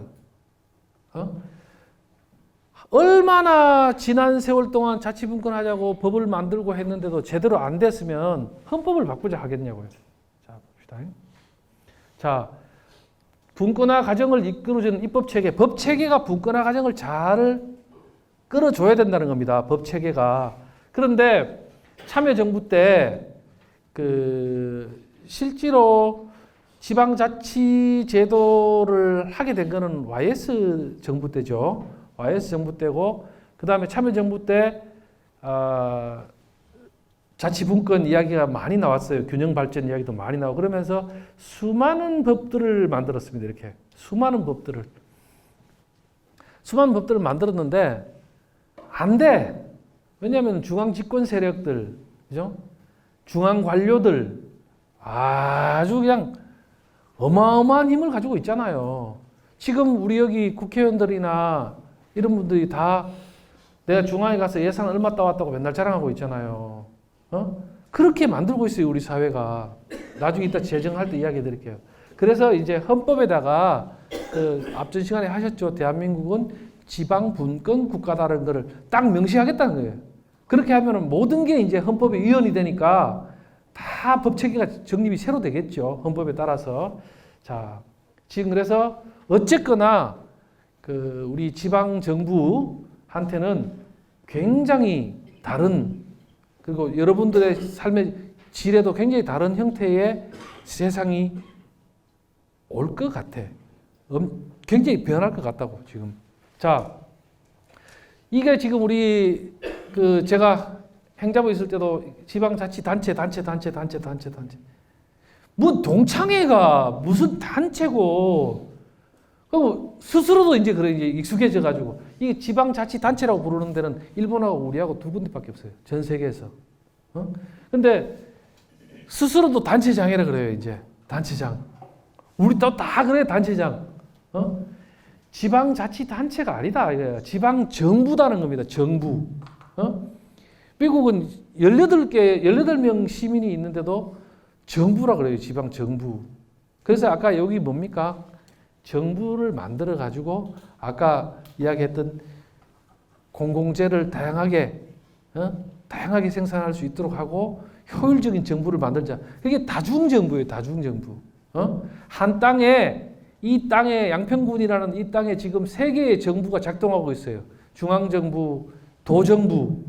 얼마나 지난 세월 동안 자치분권 하자고 법을 만들고 했는데도 제대로 안 됐으면 헌법을 바꾸자 하겠냐고요. 자, 봅시다. 자, 분권화 과정을 이끌어주는 입법체계. 법체계가 분권화 과정을 잘 끌어줘야 된다는 겁니다. 법체계가. 그런데 참여정부 때 실제로 지방자치 제도를 하게 된 거는 YS 정부 때죠. YS 정부 때고, 그 다음에 참여정부 때 자치분권 이야기가 많이 나왔어요. 균형발전 이야기도 많이 나오고 그러면서 수많은 법들을 만들었습니다. 이렇게 수많은 법들을 만들었는데 안 돼. 왜냐하면 중앙 집권 세력들, 그죠? 중앙 관료들 아주 그냥 어마어마한 힘을 가지고 있잖아요. 지금 우리 여기 국회의원들이나 이런 분들이 다 내가 중앙에 가서 예산 얼마 따왔다고 맨날 자랑하고 있잖아요. 그렇게 만들고 있어요, 우리 사회가. 나중에 이따 재정할 때 이야기 드릴게요. 그래서 이제 헌법에다가 앞전 시간에 하셨죠. 대한민국은 지방 분권 국가다라는 거를 딱 명시하겠다는 거예요. 그렇게 하면은 모든 게 이제 헌법에 위헌이 되니까 다 법체계가 정립이 새로 되겠죠. 헌법에 따라서. 자, 지금 그래서 어쨌거나 우리 지방 정부한테는 굉장히 다른, 그리고 여러분들의 삶의 질에도 굉장히 다른 형태의 세상이 올 것 같아. 굉장히 변할 것 같다고 지금. 자, 이게 지금 우리 제가 행자부 있을 때도 지방자치단체. 뭐 동창회가 무슨 단체고, 그럼 스스로도 이제 그래 이제 익숙해져 가지고 이게 지방자치단체라고 부르는 데는 일본하고 우리하고 두 군데밖에 없어요. 전 세계에서. 근데 스스로도 단체장이라 그래요. 이제 단체장. 우리 또 다 그래 단체장. 지방자치단체가 아니다. 이거예요. 지방정부다는 겁니다. 정부. 미국은 18명 시민이 있는데도 정부라 그래요. 지방정부. 그래서 아까 여기 뭡니까? 정부를 만들어 가지고 아까 이야기했던 공공재를 다양하게 생산할 수 있도록 하고 효율적인 정부를 만들자. 그게 다중정부예요. 다중정부. 한 땅에, 이 땅에 양평군이라는 이 땅에 지금 3개의 정부가 작동하고 있어요. 중앙정부, 도정부,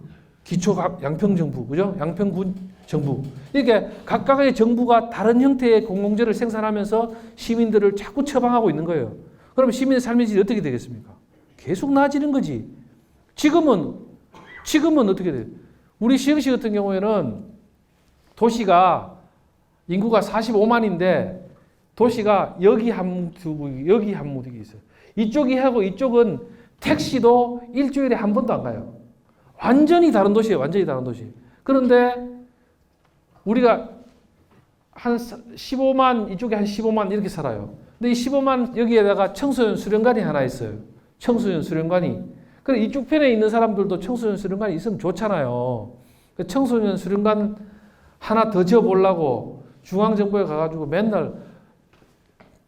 양평정부, 그죠? 양평군 정부. 이렇게 각각의 정부가 다른 형태의 공공재를 생산하면서 시민들을 자꾸 처방하고 있는 거예요. 그럼 시민의 삶의 질이 어떻게 되겠습니까? 계속 나아지는 거지. 지금은 어떻게 돼요? 우리 시흥시 같은 경우에는 도시가 인구가 45만인데 도시가 여기 한 무더기 있어요. 이쪽이 하고 이쪽은 택시도 일주일에 한 번도 안 가요. 완전히 다른 도시예요. 완전히 다른 도시. 그런데 우리가 한 15만, 이쪽에 한 15만 이렇게 살아요. 근데 이 15만 여기에다가 청소년 수련관이 하나 있어요. 청소년 수련관이. 그래 이쪽 편에 있는 사람들도 청소년 수련관이 있으면 좋잖아요. 청소년 수련관 하나 더 지어보려고 중앙정부에 가가지고 맨날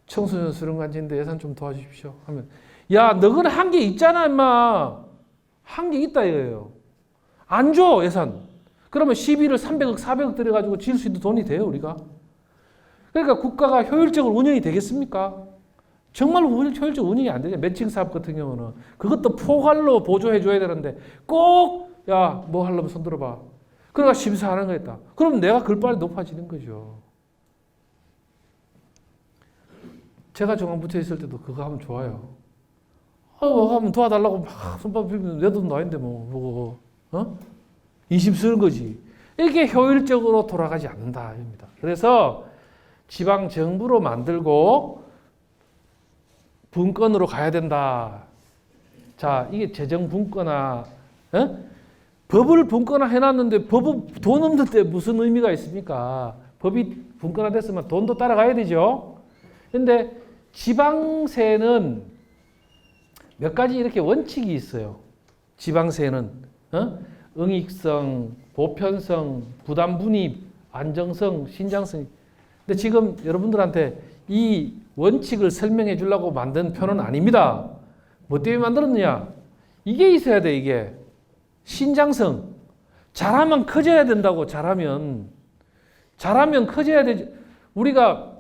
청소년 수련관 짓는데 예산 좀 도와주십시오 하면, 야 너는 한 게 있잖아 임마. 한 게 있다 이거예요. 안 줘 예산. 그러면 시비를 300억 400억 들여가지고 지을 수 있는 돈이 돼요 우리가. 그러니까 국가가 효율적으로 운영이 되겠습니까? 정말 효율적 운영이 안 되죠. 매칭 사업 같은 경우는 그것도 포괄로 보조해 줘야 되는데 꼭 야 뭐 하려면 손 들어봐. 그러니까 심사하는 거였다. 그럼 내가 글빨이 높아지는 거죠. 제가 중앙부처에 있을 때도 그거 하면 좋아요. 하면 도와달라고 막 손밥 비비면 내 돈 나인데 뭐 인심 쓰는 거지. 이게 효율적으로 돌아가지 않는다 입니다. 그래서 지방 정부로 만들고 분권으로 가야 된다. 자, 이게 재정 분권화. 법을 분권화 해놨는데 법은 돈 없는데 무슨 의미가 있습니까? 법이 분권화됐으면 돈도 따라가야 되죠. 근데 지방세는 몇 가지 이렇게 원칙이 있어요. 지방세는 응익성, 보편성, 부담분입, 안정성, 신장성. 근데 지금 여러분들한테 이 원칙을 설명해 주려고 만든 표는 아닙니다. 뭐 때문에 만들었느냐? 이게 있어야 돼, 이게. 신장성. 잘하면 커져야 된다고, 잘하면 커져야 되지. 우리가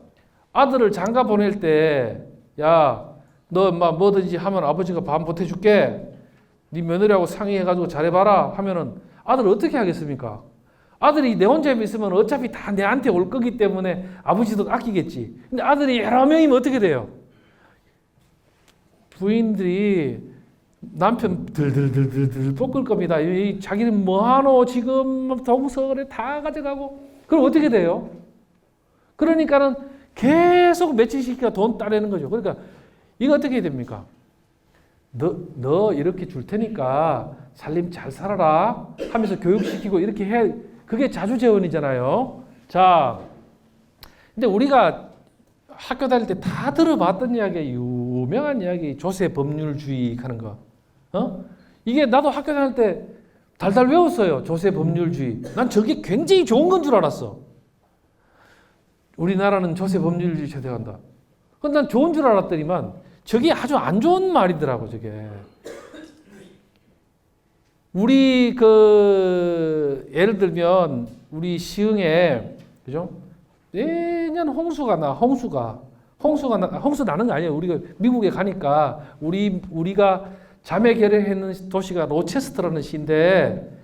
아들을 장가 보낼 때, 야, 너 뭐든지 하면 아버지가 밥 보태줄게. 네 며느리하고 상의해가지고 잘해봐라 하면은 아들 어떻게 하겠습니까? 아들이 내 혼자 있으면 어차피 다 내한테 올 거기 때문에 아버지도 아끼겠지. 근데 아들이 여러 명이면 어떻게 돼요? 부인들이 남편 들들들들들 볶을 겁니다. 자기는 뭐하노 지금 동서를 다 가져가고. 그럼 어떻게 돼요? 그러니까는 계속 매칭시키니까 돈 따내는 거죠. 그러니까 이거 어떻게 해야 됩니까? 너 이렇게 줄 테니까 살림 잘 살아라 하면서 교육시키고 이렇게 해. 그게 자주재원이잖아요. 자, 근데 우리가 학교 다닐 때 다 들어봤던 이야기, 유명한 이야기, 조세 법률주의 하는 거. 이게 나도 학교 다닐 때 달달 외웠어요. 조세 법률주의. 난 저게 굉장히 좋은 건 줄 알았어. 우리나라는 조세 법률주의 제대한다. 그건 난 좋은 줄 알았더니만 저게 아주 안 좋은 말이더라고, 저게. 우리 예를 들면 우리 시흥에 그죠? 매년 홍수가 나. 홍수 나는 거 아니에요. 우리가 미국에 가니까 우리가 자매 결례했는 도시가 로체스터라는 시인데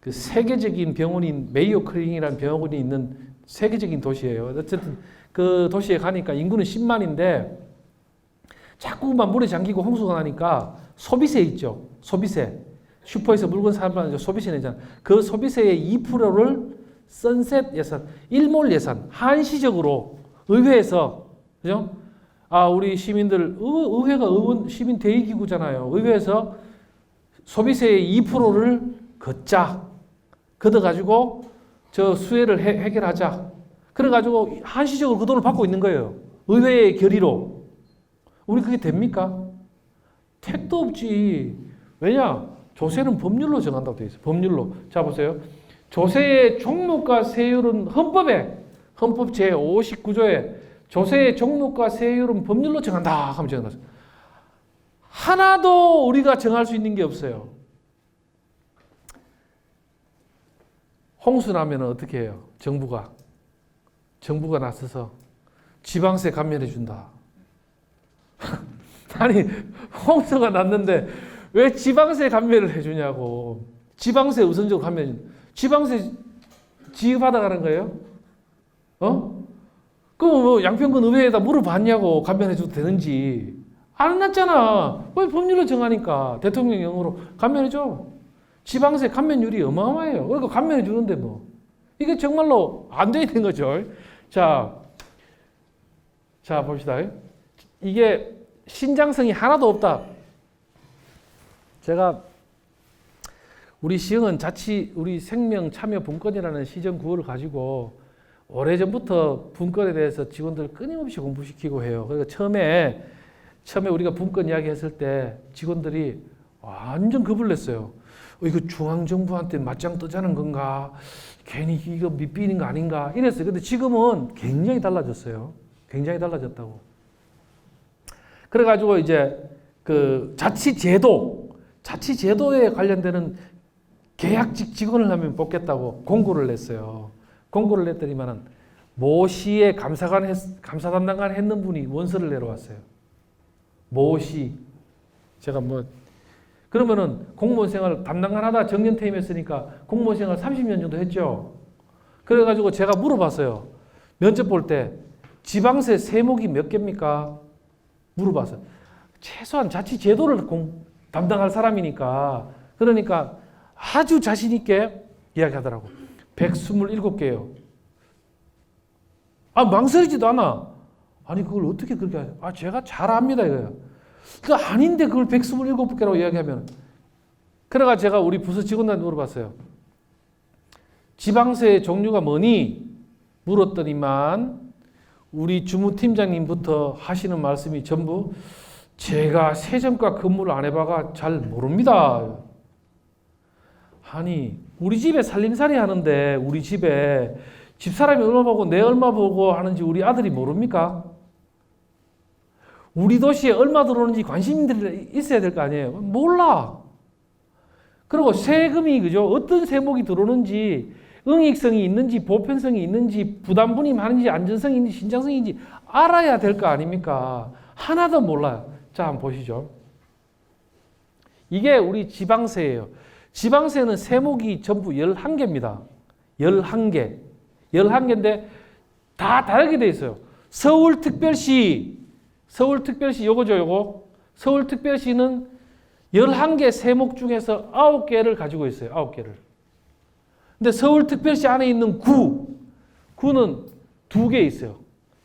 그 세계적인 병원인 메이오 클리닉이라는 병원이 있는 세계적인 도시예요. 어쨌든 그 도시에 가니까 인구는 10만인데 자꾸만 물에 잠기고 홍수가 나니까 소비세 있죠. 소비세. 슈퍼에서 물건 사면 소비세 내잖아. 그 소비세의 2%를 선셋 예산, 일몰 예산, 한시적으로 의회에서, 그죠? 우리 시민들, 의회가 시민 대의기구잖아요. 의회에서 소비세의 2%를 걷어가지고 저 수혜를 해결하자. 그래가지고 한시적으로 그 돈을 받고 있는 거예요. 의회의 결의로. 우리 그게 됩니까? 택도 없지. 왜냐? 조세는 법률로 정한다고 되어 있어요. 법률로. 자, 보세요. 조세의 종목과 세율은 헌법 제59조에 조세의 종목과 세율은 법률로 정한다 하면 정해놨어요. 하나도 우리가 정할 수 있는 게 없어요. 홍수 나면 어떻게 해요? 정부가 나서서 지방세 감면해 준다. 아니, 홍수가 났는데 왜 지방세 감면을 해주냐고. 지방세 우선적으로 감면. 지방세 지급받아가는 거예요? 그럼 뭐 양평군 의회에다 물어봤냐고. 감면해줘도 되는지. 안 났잖아. 왜 법률로 정하니까 대통령령으로 감면해줘. 지방세 감면율이 어마어마해요. 그러니까 감면해주는데 뭐. 이게 정말로 안 돼 있는 거죠. 자 봅시다. 이게 신장성이 하나도 없다. 제가 우리 시흥은 우리 생명참여분권이라는 시정 구호를 가지고 오래전부터 분권에 대해서 직원들을 끊임없이 공부시키고 해요. 그러니까 처음에 우리가 분권 이야기 했을 때 직원들이 완전 겁을 냈어요. 이거 중앙정부한테 맞짱 뜨자는 건가? 괜히 이거 밑비는 거 아닌가? 이랬어요. 근데 지금은 굉장히 달라졌어요. 굉장히 달라졌다고. 그래가지고 이제 그 자치제도에 관련되는 계약직 직원을 하면 뽑겠다고 공고를 냈어요. 공고를 냈더니만은 모시에 감사 담당관 했는 분이 원서를 내려왔어요. 모시. 제가 그러면은 공무원 생활 담당관 하다 정년퇴임했으니까 공무원 생활 30년 정도 했죠. 그래가지고 제가 물어봤어요. 면접 볼 때 지방세 세목이 몇 개입니까? 물어봤어요. 최소한 자치제도를 담당할 사람이니까. 그러니까 아주 자신 있게 이야기하더라고. 127개요. 망설이지도 않아. 아니 그걸 어떻게 그렇게 하죠? 제가 잘 압니다 이거예요. 아닌데 그걸 127개라고 이야기하면. 그래가 제가 우리 부서 직원들한테 물어봤어요. 지방세의 종류가 뭐니? 물었더니만 우리 주무팀장님부터 하시는 말씀이 전부 제가 세정과 근무를 안 해봐가 잘 모릅니다. 아니 우리 집에 살림살이 하는데 우리 집에 집사람이 얼마 보고 내 얼마 보고 하는지 우리 아들이 모릅니까? 우리 도시에 얼마 들어오는지 관심들이 있어야 될 거 아니에요. 몰라. 그리고 세금이 그죠? 어떤 세목이 들어오는지 응익성이 있는지 보편성이 있는지 부담분이 많은지 안전성이 있는지 신장성인지 알아야 될 거 아닙니까? 하나도 몰라요. 자 한번 보시죠. 이게 우리 지방세예요. 지방세는 세목이 전부 11개입니다. 11개. 11개인데 다 다르게 돼 있어요. 서울특별시 요거죠, 요거. 서울특별시는 11개 세목 중에서 9개를 가지고 있어요. 9개를. 근데 서울특별시 안에 있는 구는 2개 있어요.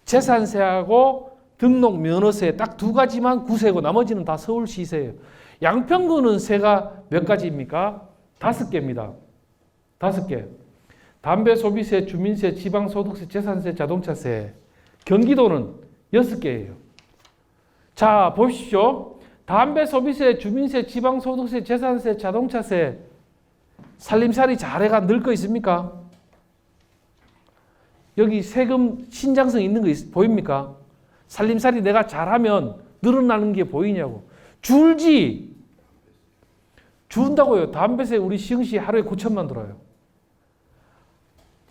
재산세하고 등록 면허세 딱 2가지만 구세고 나머지는 다 서울시세예요. 양평구는 세가 몇 가지입니까? 5개입니다. 5개. 담배 소비세, 주민세, 지방소득세, 재산세, 자동차세. 경기도는 6개예요. 자, 보십시오. 담배 소비세, 주민세, 지방소득세, 재산세, 자동차세. 살림살이 잘해가 늙어 있습니까? 여기 세금 신장성 있는 거 보입니까? 살림살이 내가 잘하면 늘어나는 게 보이냐고. 줄지. 준다고요. 담배세 우리 시흥시 하루에 9천만 들어요.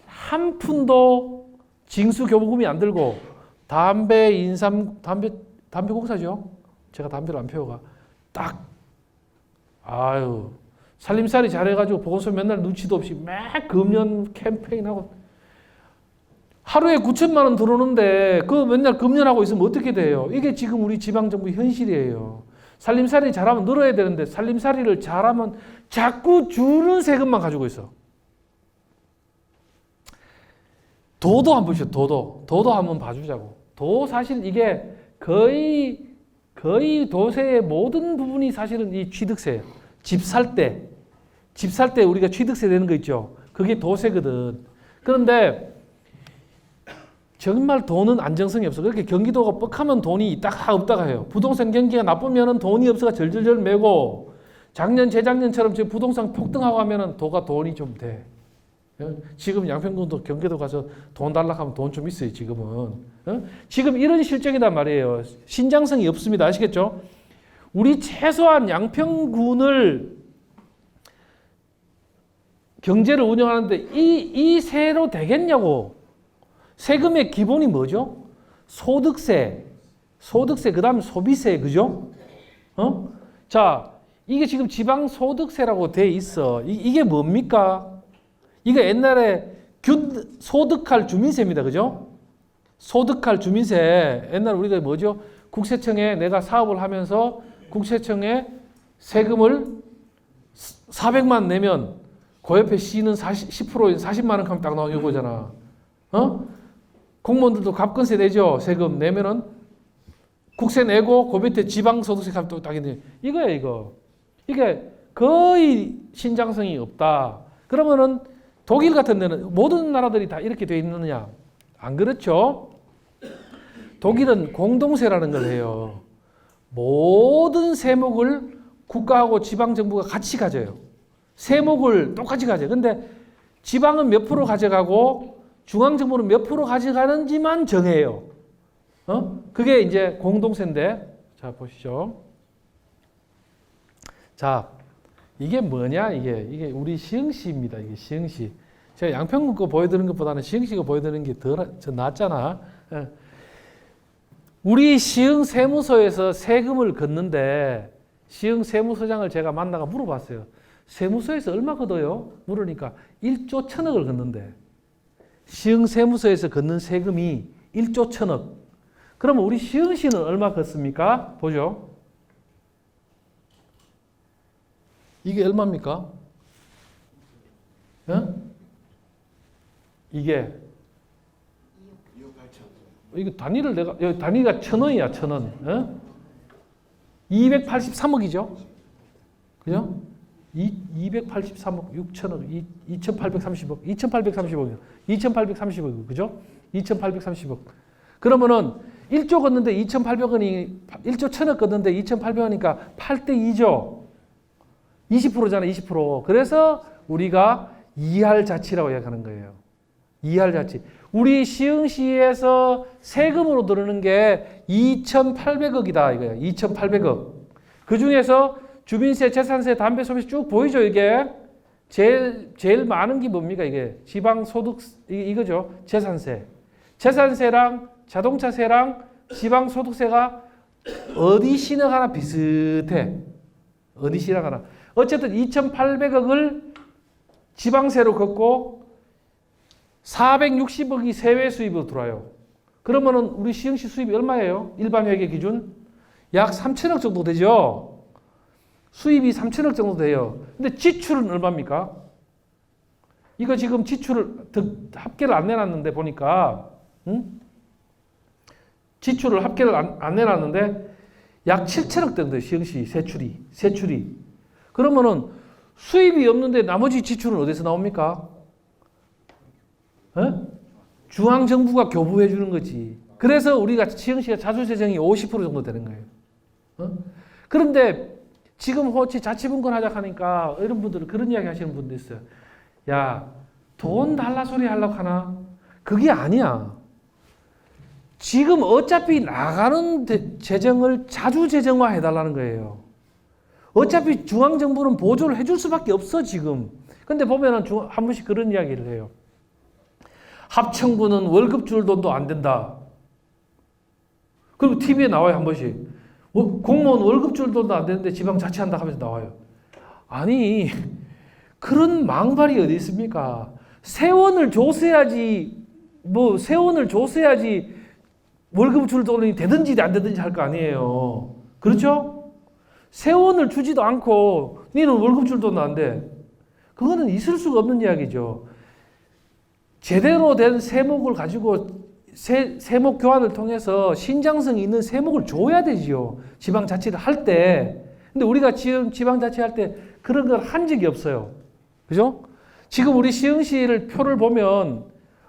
한 푼도 징수교부금이 안 들고 담배, 인삼, 담배 공사죠. 제가 담배를 안 피워가. 딱, 아유, 살림살이 잘해가지고 보건소 맨날 눈치도 없이 막 금연 캠페인하고 하루에 9천만 원 들어오는데 그 맨날 금연하고 있으면 어떻게 돼요? 이게 지금 우리 지방정부 현실이에요. 살림살이 잘하면 늘어야 되는데 살림살이를 잘하면 자꾸 주는 세금만 가지고 있어. 도도 한번 보시죠. 도도 한번 봐주자고. 도 사실 이게 거의 도세의 모든 부분이 사실은 이 취득세예요. 집 살 때 우리가 취득세 내는 거 있죠. 그게 도세거든. 그런데 정말 돈은 안정성이 없어. 그렇게 경기도가 뻑하면 돈이 있다가 없다가 해요. 부동산 경기가 나쁘면은 돈이 없어가 절절절 매고 작년 재작년처럼 지금 부동산 폭등하고 하면은 도가 돈이 좀 돼. 지금 양평군도 경기도 가서 돈 달라고 하면 돈 좀 있어요. 지금은. 지금 이런 실정이란 말이에요. 신장성이 없습니다. 아시겠죠? 우리 최소한 양평군을 경제를 운영하는데 이 세로 되겠냐고. 세금의 기본이 뭐죠? 소득세, 그 다음에 소비세, 그죠? 자, 이게 지금 지방소득세라고 돼 있어. 이게 뭡니까? 이게 옛날에 소득할 주민세입니다. 그죠? 소득할 주민세. 옛날 우리가 뭐죠? 국세청에 내가 사업을 하면서 국세청에 세금을 400만 내면 그 옆에 C는 10% 40만 원 하면 딱 나오는 거잖아. 공무원들도 갑근세 내죠. 세금 내면은 국세 내고 그 밑에 지방소득세 값 또 딱 있네. 이거야 이거. 이게 거의 신장성이 없다. 그러면은 독일 같은 데는 모든 나라들이 다 이렇게 돼 있느냐? 안 그렇죠? 독일은 공동세라는 걸 해요. 모든 세목을 국가하고 지방정부가 같이 가져요. 세목을 똑같이 가져요. 근데 지방은 몇 프로 가져가고 중앙정부는 몇 프로 가져가는지만 정해요. 그게 이제 공동세인데, 자, 보시죠. 자, 이게 뭐냐? 이게 우리 시흥시입니다. 이게 시흥시. 제가 양평군 거 보여드리는 것보다는 시흥시 거 보여드리는 게 더 낫잖아. 우리 시흥 세무서에서 세금을 걷는데, 시흥 세무서장을 제가 만나가 물어봤어요. 세무서에서 얼마 걷어요? 물으니까 1조 1천억을 걷는데. 시흥 세무서에서 걷는 세금이 1조 1천억. 그러면 우리 시흥시는 얼마 걷습니까? 보죠. 이게 얼마입니까? 이게 2억 8천. 이거 단위를 내가 여기 단위가 1,000원이야. 1,000원. 283억이죠. 그죠? 283억, 6천억, 2,830억, 2,830억이요. 2,830억, 그죠? 2,830억. 그러면은 1조 걷는데 2,800원이 1조 1,000억 걷는데 2,800원이니까 8대 2죠. 20%잖아, 20%. 그래서 우리가 이할 자치라고 이야기하는 거예요. 이할 자치. 우리 시흥시에서 세금으로 들어오는 게 2,800억이다 이거예요. 2,800억. 그 중에서 주민세, 재산세, 담배 소비세 쭉 보이죠, 이게? 제일 많은 게 뭡니까, 이게? 지방소득, 이거죠. 재산세. 재산세랑 자동차세랑 지방소득세가 어디 시너가나 비슷해. 어디 시너가나. 어쨌든 2,800억을 지방세로 걷고 460억이 세외 수입으로 들어와요. 그러면은 우리 시흥시 수입이 얼마예요? 일반 회계 기준? 약 3천억 정도 되죠? 수입이 3천억 정도 돼요. 근데 지출은 얼마입니까? 이거 지금 지출을 합계를 안 내놨는데 보니까 지출을 합계를 안 내놨는데 약 7천억 정도 돼요. 시흥시 세출이. 그러면은 수입이 없는데 나머지 지출은 어디서 나옵니까? 중앙정부가 교부해 주는 거지. 그래서 우리가 시흥시가 자주재정이 50% 정도 되는 거예요. 그런데 지금 호치 자치분권 하자 하니까 이런 분들은 그런 이야기 하시는 분도 있어요. 야, 돈 달라 소리 하려고 하나? 그게 아니야. 지금 어차피 나가는 재정을 자주재정화 해달라는 거예요. 어차피 중앙정부는 보조를 해줄 수밖에 없어, 지금. 근데 보면은 한 번씩 그런 이야기를 해요. 합청구는 월급 줄 돈도 안 된다. 그리고 TV에 나와요, 한 번씩. 공무원 월급줄도 안 되는데 지방자치한다 하면서 나와요. 아니, 그런 망발이 어디 있습니까? 세원을 줬어야지, 세원을 줬어야지 월급 줄 돈이 되든지 안 되든지 할 거 아니에요. 그렇죠? 세원을 주지도 않고 니는 월급 줄 돈도 안 돼. 그거는 있을 수가 없는 이야기죠. 제대로 된 세목을 가지고 세목 교환을 통해서 신장성이 있는 세목을 줘야 되지요. 지방자치를 할 때. 근데 우리가 지금 지방자치 할 때 그런 걸 한 적이 없어요. 그죠? 지금 우리 시흥시를 표를 보면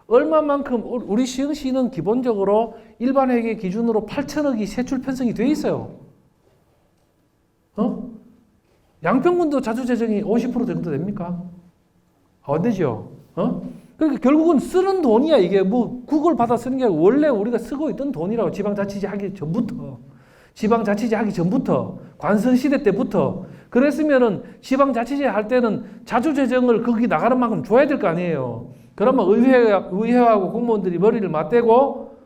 얼마만큼 우리 시흥시는 기본적으로 일반 회계 기준으로 8천억이 세출 편성이 돼 있어요. 양평군도 자주재정이 50% 정도 됩니까? 안 되죠. 그러니까 결국은 쓰는 돈이야. 이게 국을 받아 쓰는 게 아니고 원래 우리가 쓰고 있던 돈이라고. 지방자치제 하기 전부터 관선시대 때부터. 그랬으면은 지방자치제 할 때는 자주재정을 거기 나가는 만큼 줘야 될 거 아니에요. 그러면 의회하고 공무원들이 머리를 맞대고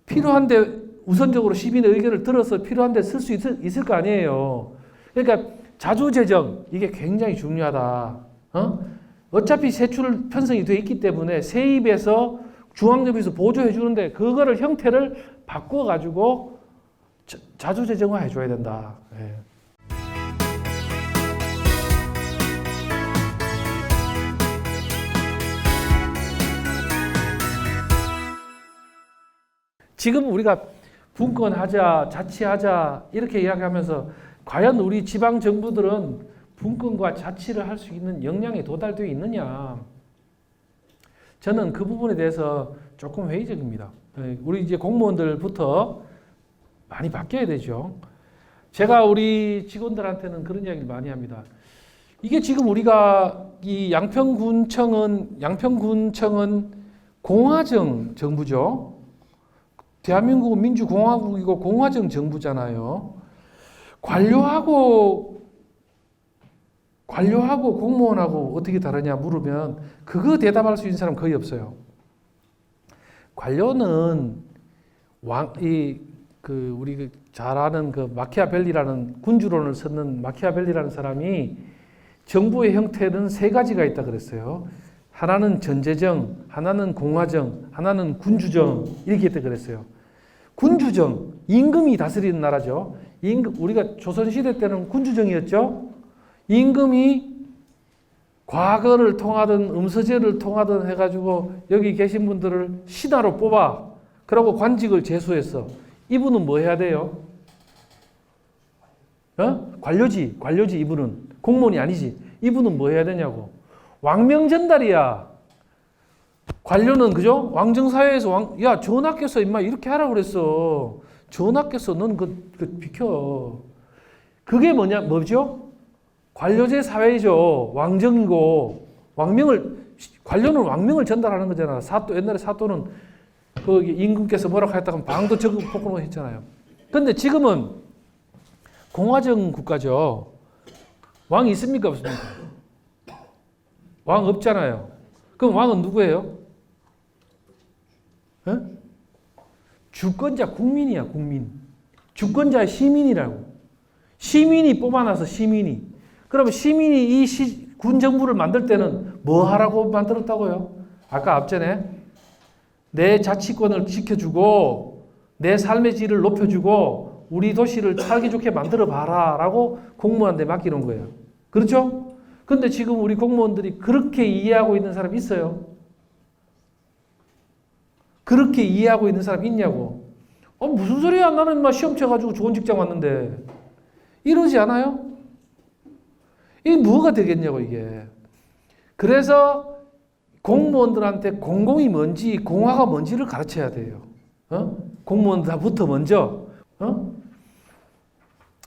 필요한데 우선적으로 시민의 의견을 들어서 필요한데 쓸 수 있을 거 아니에요. 그러니까 자주재정 이게 굉장히 중요하다. 어차피 세출 편성이 돼 있기 때문에 세입에서 중앙정부에서 보조해 주는데 그거를 형태를 바꿔가지고 자주재정화 해줘야 된다. 예. 지금 우리가 분권하자, 자치하자 이렇게 이야기하면서 과연 우리 지방 정부들은 분권과 자치를 할 수 있는 역량에 도달되어 있느냐? 저는 그 부분에 대해서 조금 회의적입니다. 우리 이제 공무원들부터 많이 바뀌어야 되죠. 제가 우리 직원들한테는 그런 이야기를 많이 합니다. 이게 지금 우리가 이 양평군청은 공화정 정부죠. 대한민국은 민주공화국이고 공화정 정부잖아요. 관료하고 공무원하고 어떻게 다르냐 물으면 그거 대답할 수 있는 사람 거의 없어요. 관료는 우리 잘 아는 그 마키아벨리라는 군주론을 썼는 마키아벨리라는 사람이 정부의 형태는 세 가지가 있다 그랬어요. 하나는 전제정, 하나는 공화정, 하나는 군주정 이렇게 했다 그랬어요. 군주정, 임금이 다스리는 나라죠. 우리가 조선시대 때는 군주정이었죠. 임금이 과거를 통하든 음서제를 통하든 해가지고 여기 계신 분들을 신하로 뽑아. 그러고 관직을 제수했어. 이분은 뭐 해야 돼요? 관료지 이분은. 공무원이 아니지. 이분은 뭐 해야 되냐고. 왕명 전달이야. 관료는 그죠? 왕정사회에서 야 전하께서 임마 이렇게 하라고 그랬어. 전하께서 넌 그 비켜. 그게 뭐죠? 관료제 사회죠. 왕정이고 관료는 왕명을 전달하는 거잖아. 옛날에 사또는 그 임금께서 뭐라고 했다가 방도 적응 복권을 했잖아요. 근데 지금은 공화정 국가죠. 왕이 있습니까 없습니까? 왕 없잖아요. 그럼 왕은 누구예요? 주권자 국민이야, 국민. 주권자 시민이라고. 시민이 뽑아놔서 시민이. 그러면 시민이 이 군 정부를 만들 때는 뭐 하라고 만들었다고요? 아까 앞전에 내 자치권을 지켜주고 내 삶의 질을 높여주고 우리 도시를 살기 좋게 만들어 봐라 라고 공무원한테 맡기는 거예요. 그렇죠? 근데 지금 우리 공무원들이 그렇게 이해하고 있는 사람 있어요? 그렇게 이해하고 있는 사람 있냐고. 무슨 소리야. 나는 막 시험 쳐가지고 좋은 직장 왔는데. 이러지 않아요? 이게 뭐가 되겠냐고 이게. 그래서 공무원들한테 공공이 뭔지 공화가 뭔지를 가르쳐야 돼요. 공무원들부터 먼저.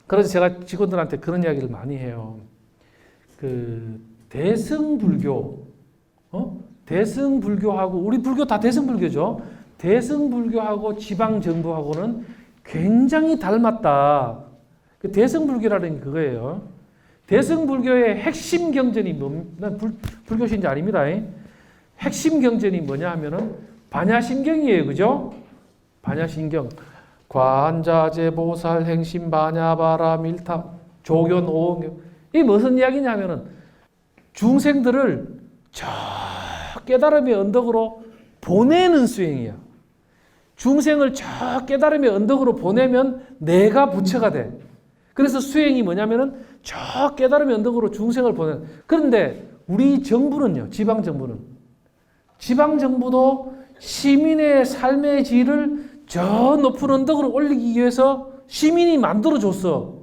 그래서 제가 직원들한테 그런 이야기를 많이 해요. 그 대승불교, 대승불교하고 우리 불교 다 대승불교죠. 대승불교하고 지방정부하고는 굉장히 닮았다. 그 대승불교라는 게 그거예요. 대승불교의 핵심 경전이 난 불교 신자 아닙니다. 핵심 경전이 뭐냐 하면은 반야심경이에요. 그죠? 반야심경. 관자재 보살 행심 반야바라 밀타 조견 오경. 이 무슨 이야기냐면은 중생들을 저 깨달음의 언덕으로 보내는 수행이야. 중생을 저 깨달음의 언덕으로 보내면 내가 부처가 돼. 그래서 수행이 뭐냐면은 저 깨달음의 언덕으로 중생을 보내는. 그런데 우리 정부는요, 지방정부도 시민의 삶의 질을 저 높은 언덕으로 올리기 위해서 시민이 만들어줬어.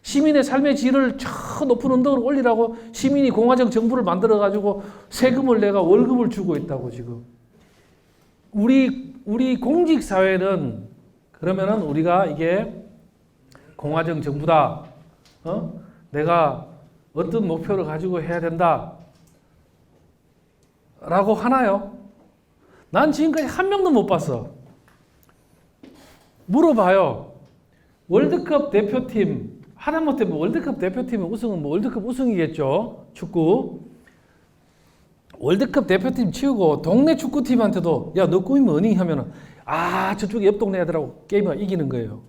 시민의 삶의 질을 저 높은 언덕으로 올리라고 시민이 공화적 정부를 만들어가지고 세금을 내가 월급을 주고 있다고 지금. 우리 공직사회는 그러면은 우리가 이게 공화적 정부다. 내가 어떤 목표를 가지고 해야 된다. 라고 하나요? 난 지금까지 한 명도 못 봤어. 물어봐요. 월드컵 대표팀, 하다못해 뭐 월드컵 대표팀의 우승은 뭐 월드컵 우승이겠죠. 축구. 월드컵 대표팀 치우고 동네 축구팀한테도 야, 너 꿈이 뭐니? 하면은 저쪽에 옆 동네 애들하고 게임을 이기는 거예요.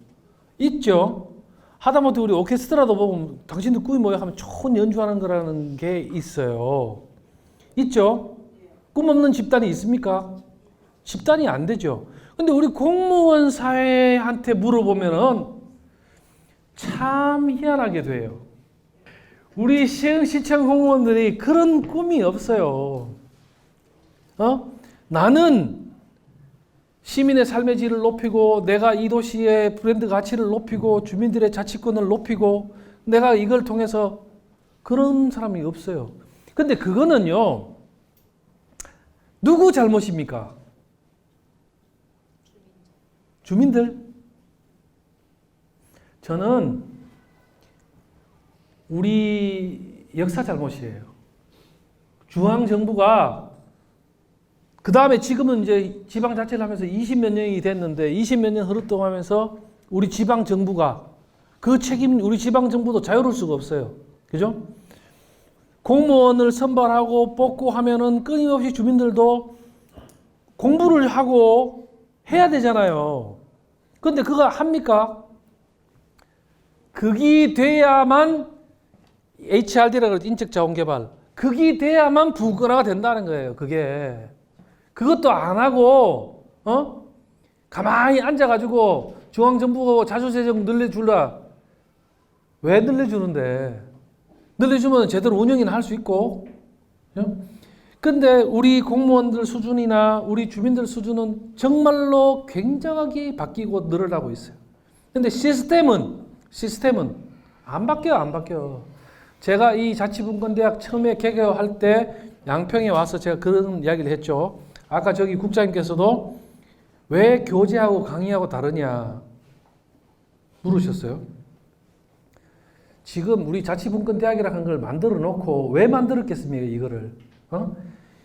있죠? 하다못해 우리 오케스트라도 보면 당신들 꿈이 뭐야? 하면 좋은 연주하는 거라는 게 있어요. 있죠? 꿈 없는 집단이 있습니까? 집단이 안 되죠. 근데 우리 공무원 사회한테 물어보면은 참 희한하게 돼요. 우리 시청 공무원들이 그런 꿈이 없어요. 나는 시민의 삶의 질을 높이고 내가 이 도시의 브랜드 가치를 높이고 주민들의 자치권을 높이고 내가 이걸 통해서 그런 사람이 없어요. 근데 그거는요. 누구 잘못입니까? 주민들. 저는 우리 역사 잘못이에요. 중앙정부가 그 다음에 지금은 이제 지방자치를 하면서 20몇 년이 됐는데 20몇 년 흐르동하면서 우리 지방정부가 그 책임, 우리 지방정부도 자유로울 수가 없어요. 그죠? 공무원을 선발하고 뽑고 하면은 끊임없이 주민들도 공부를 하고 해야 되잖아요. 근데 그거 합니까? 극이 돼야만 HRD라고 그러죠. 인적자원개발. 극이 돼야만 부건화가 된다는 거예요. 그것도 안 하고 가만히 앉아가지고 중앙정부가 자주재정 늘려줄라. 왜 늘려주는데? 늘려주면 제대로 운영이나 할 수 있고. 근데 우리 공무원들 수준이나 우리 주민들 수준은 정말로 굉장하게 바뀌고 늘어나고 있어요. 근데 시스템은 안 바뀌어. 제가 이 자치분권대학 처음에 개교할 때 양평에 와서 제가 그런 이야기를 했죠. 아까 저기 국장님께서도 왜 교재하고 강의하고 다르냐 물으셨어요. 지금 우리 자치분권대학이라는 걸 만들어 놓고 왜 만들었겠습니까, 이거를?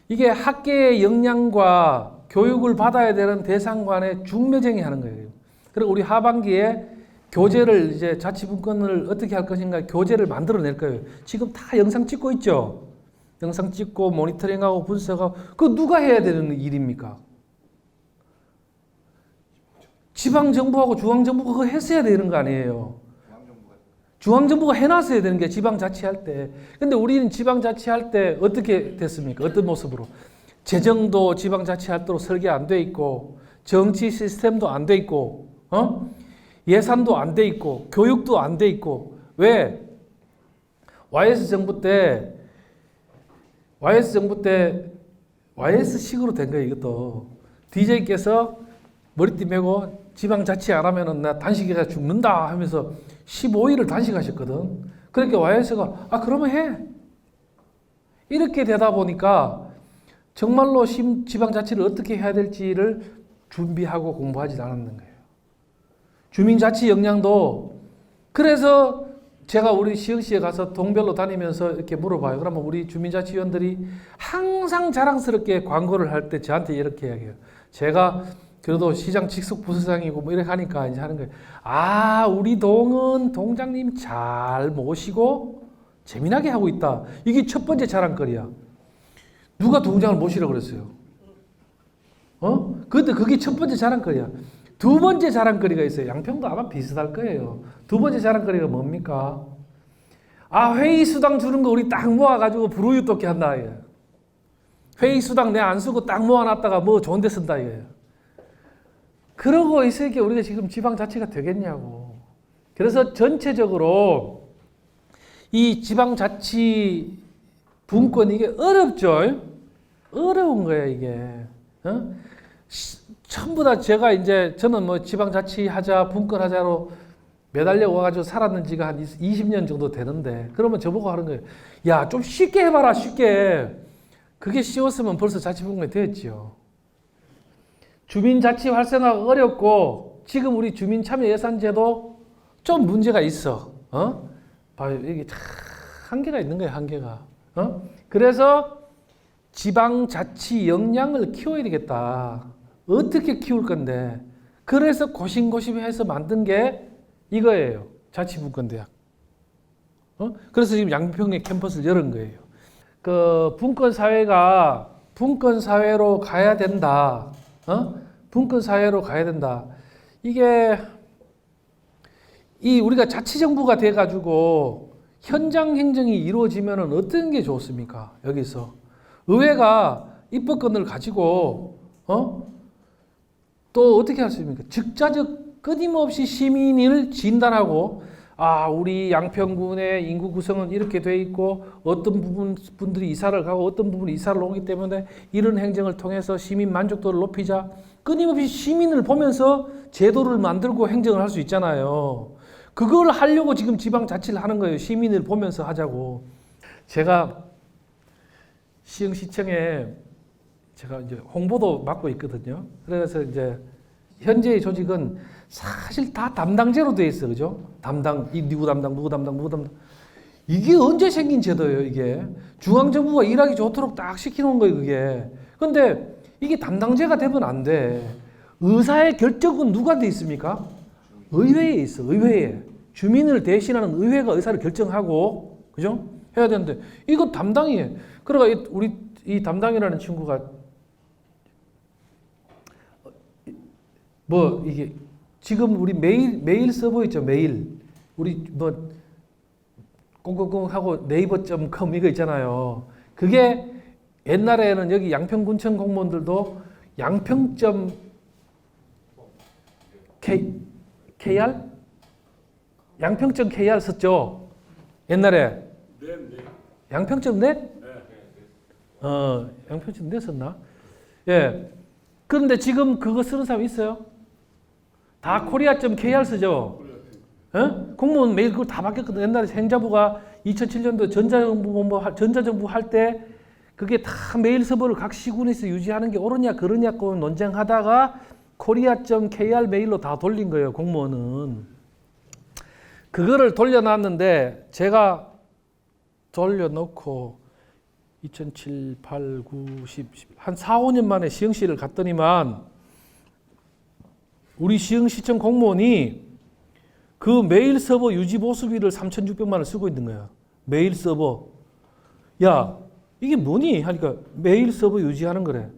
이게 학계의 역량과 교육을 받아야 되는 대상 간의 중매쟁이 하는 거예요. 그리고 우리 하반기에 교재를 이제 자치분권을 어떻게 할 것인가 교재를 만들어 낼 거예요. 지금 다 영상 찍고 있죠? 영상 찍고 모니터링하고 분석하고 그거 누가 해야 되는 일입니까? 지방정부하고 중앙정부가 그거 했어야 되는 거 아니에요. 중앙정부가 해놨어야 되는 게 지방자치할 때. 근데 우리는 지방자치할 때 어떻게 됐습니까? 어떤 모습으로? 재정도 지방자치할 때로 설계 안 돼 있고 정치 시스템도 안 돼 있고 예산도 안 돼 있고 교육도 안 돼 있고. 왜? YS 정부 때 YS식으로 된 거예요. 이것도 DJ께서 머리띠 메고 지방자치 안 하면은 나 단식해서 죽는다 하면서 15일을 단식하셨거든. 그러니까 YS가 그러면 해. 이렇게 되다 보니까 정말로 지방자치를 어떻게 해야 될지를 준비하고 공부하지 않았는 거예요. 주민자치 역량도. 그래서 제가 우리 시흥시에 가서 동별로 다니면서 이렇게 물어봐요. 그러면 우리 주민자치위원들이 항상 자랑스럽게 광고를 할 때 저한테 이렇게 이야기해요. 제가 그래도 시장 직속 부서장이고 뭐 이렇게 하니까 이제 하는 거예요. 우리 동은 동장님 잘 모시고 재미나게 하고 있다. 이게 첫 번째 자랑거리야. 누가 동장을 모시라고 그랬어요? 근데 그게 첫 번째 자랑거리야. 두 번째 자랑거리가 있어요. 양평도 아마 비슷할 거예요. 두 번째 자랑거리가 뭡니까? 아, 회의 수당 주는 거 우리 딱 모아가지고 불우유토끼 한다. 이게. 회의 수당 내 안 쓰고 딱 모아놨다가 뭐 좋은 데 쓴다. 이거예요. 그러고 있으니까 우리가 지금 지방자치가 되겠냐고. 그래서 전체적으로 이 지방자치 분권 이게 어렵죠. 어려운 거예요 이게. 어? 전부 다 저는 뭐 지방자치 하자 분권 하자로 매달려 와가지고 살았는 지가 한 20년 정도 되는데 그러면 저보고 하는 거예요. 야, 좀 쉽게 해봐라 쉽게. 그게 쉬웠으면 벌써 자치분권이 됐지요. 주민자치 활성화가 어렵고 지금 우리 주민참여예산제도 좀 문제가 있어. 봐요. 이게 참 한계가 있는 거예요. 한계가. 그래서 지방자치 역량을 키워야 되겠다. 어떻게 키울 건데? 그래서 고심고심해서 만든 게 이거예요. 자치분권대학. 그래서 지금 양평에 캠퍼스를 열은 거예요. 그 분권사회가 분권사회로 가야 된다. 분권사회로 가야 된다. 이게 우리가 자치정부가 돼가지고 현장 행정이 이루어지면 어떤 게 좋습니까? 여기서 의회가 입법권을 가지고 또 어떻게 할 수 있습니까? 즉자적 끊임없이 시민을 진단하고 우리 양평군의 인구 구성은 이렇게 돼 있고 어떤 분들이 이사를 가고 어떤 부분이 이사를 오기 때문에 이런 행정을 통해서 시민 만족도를 높이자. 끊임없이 시민을 보면서 제도를 만들고 행정을 할 수 있잖아요. 그걸 하려고 지금 지방자치를 하는 거예요. 시민을 보면서 하자고. 제가 시흥시청에 제가 이제 홍보도 맡고 있거든요. 그래서 이제 현재의 조직은 사실 다 담당제로 돼 있어, 그죠? 담당, 누구 담당, 누구 담당, 누구 담당. 이게 언제 생긴 제도예요, 이게? 중앙정부가 일하기 좋도록 딱 시켜놓은 거예요, 그게. 근데 이게 담당제가 되면 안 돼. 의사의 결정은 누구한테 있습니까? 의회에 있어, 의회에. 주민을 대신하는 의회가 의사를 결정하고, 그죠? 해야 되는데, 이거 담당이에요. 그러니까 우리 이 담당이라는 친구가 뭐 이게 지금 우리 메일 서버 있죠, 메일. 우리 뭐 꽁꽁꽁 하고 네이버.com 이거 있잖아요. 그게 옛날에는 여기 양평군청 공무원들도 양평.kr? 양평.kr 썼죠? 옛날에. 양평.net? 양평.net 썼나? 예. 그런데 지금 그거 쓰는 사람 있어요? 다 코리아.kr 쓰죠? 공무원 메일 그걸 다 바뀌었거든. 옛날에 행자부가 2007년도 전자정부 할 때 그게 다 메일 서버를 각 시군에서 유지하는 게 옳으냐 그러냐고 논쟁하다가 코리아.kr 메일로 다 돌린 거예요, 공무원은. 그거를 돌려놨는데 제가 돌려놓고 2007, 8, 9, 10, 한 4, 5년 만에 시흥시를 갔더니만 우리 시흥시청 공무원이 그 메일 서버 유지 보수비를 3,600만 원을 쓰고 있는 거야. 메일 서버. 야, 이게 뭐니? 하니까 메일 서버 유지하는 거래.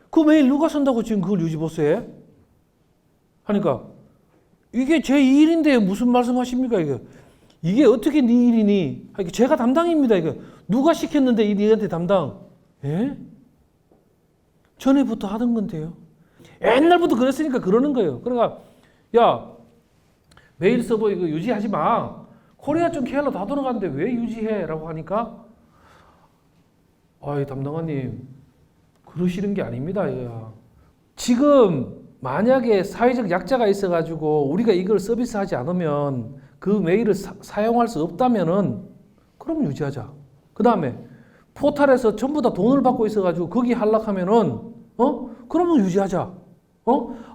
그 메일 누가 쓴다고 지금 그걸 유지 보수해? 하니까 이게 제 일인데 무슨 말씀하십니까? 이게 어떻게 네 일이니? 하니까 제가 담당입니다. 누가 시켰는데 니한테 담당? 예? 전에부터 하던 건데요. 옛날부터 그랬으니까 그러는 거예요. 그러니까 야, 메일 서버 이거 유지하지 마. 코리아.kr로 다 돌아가는데 왜 유지해? 라고 하니까 담당관님 그러시는 게 아닙니다. 야. 지금 만약에 사회적 약자가 있어가지고 우리가 이걸 서비스하지 않으면 그 메일을 사용할 수 없다면은 그럼 유지하자. 그 다음에 포탈에서 전부 다 돈을 받고 있어가지고 거기 하락하면은 그러면 유지하자.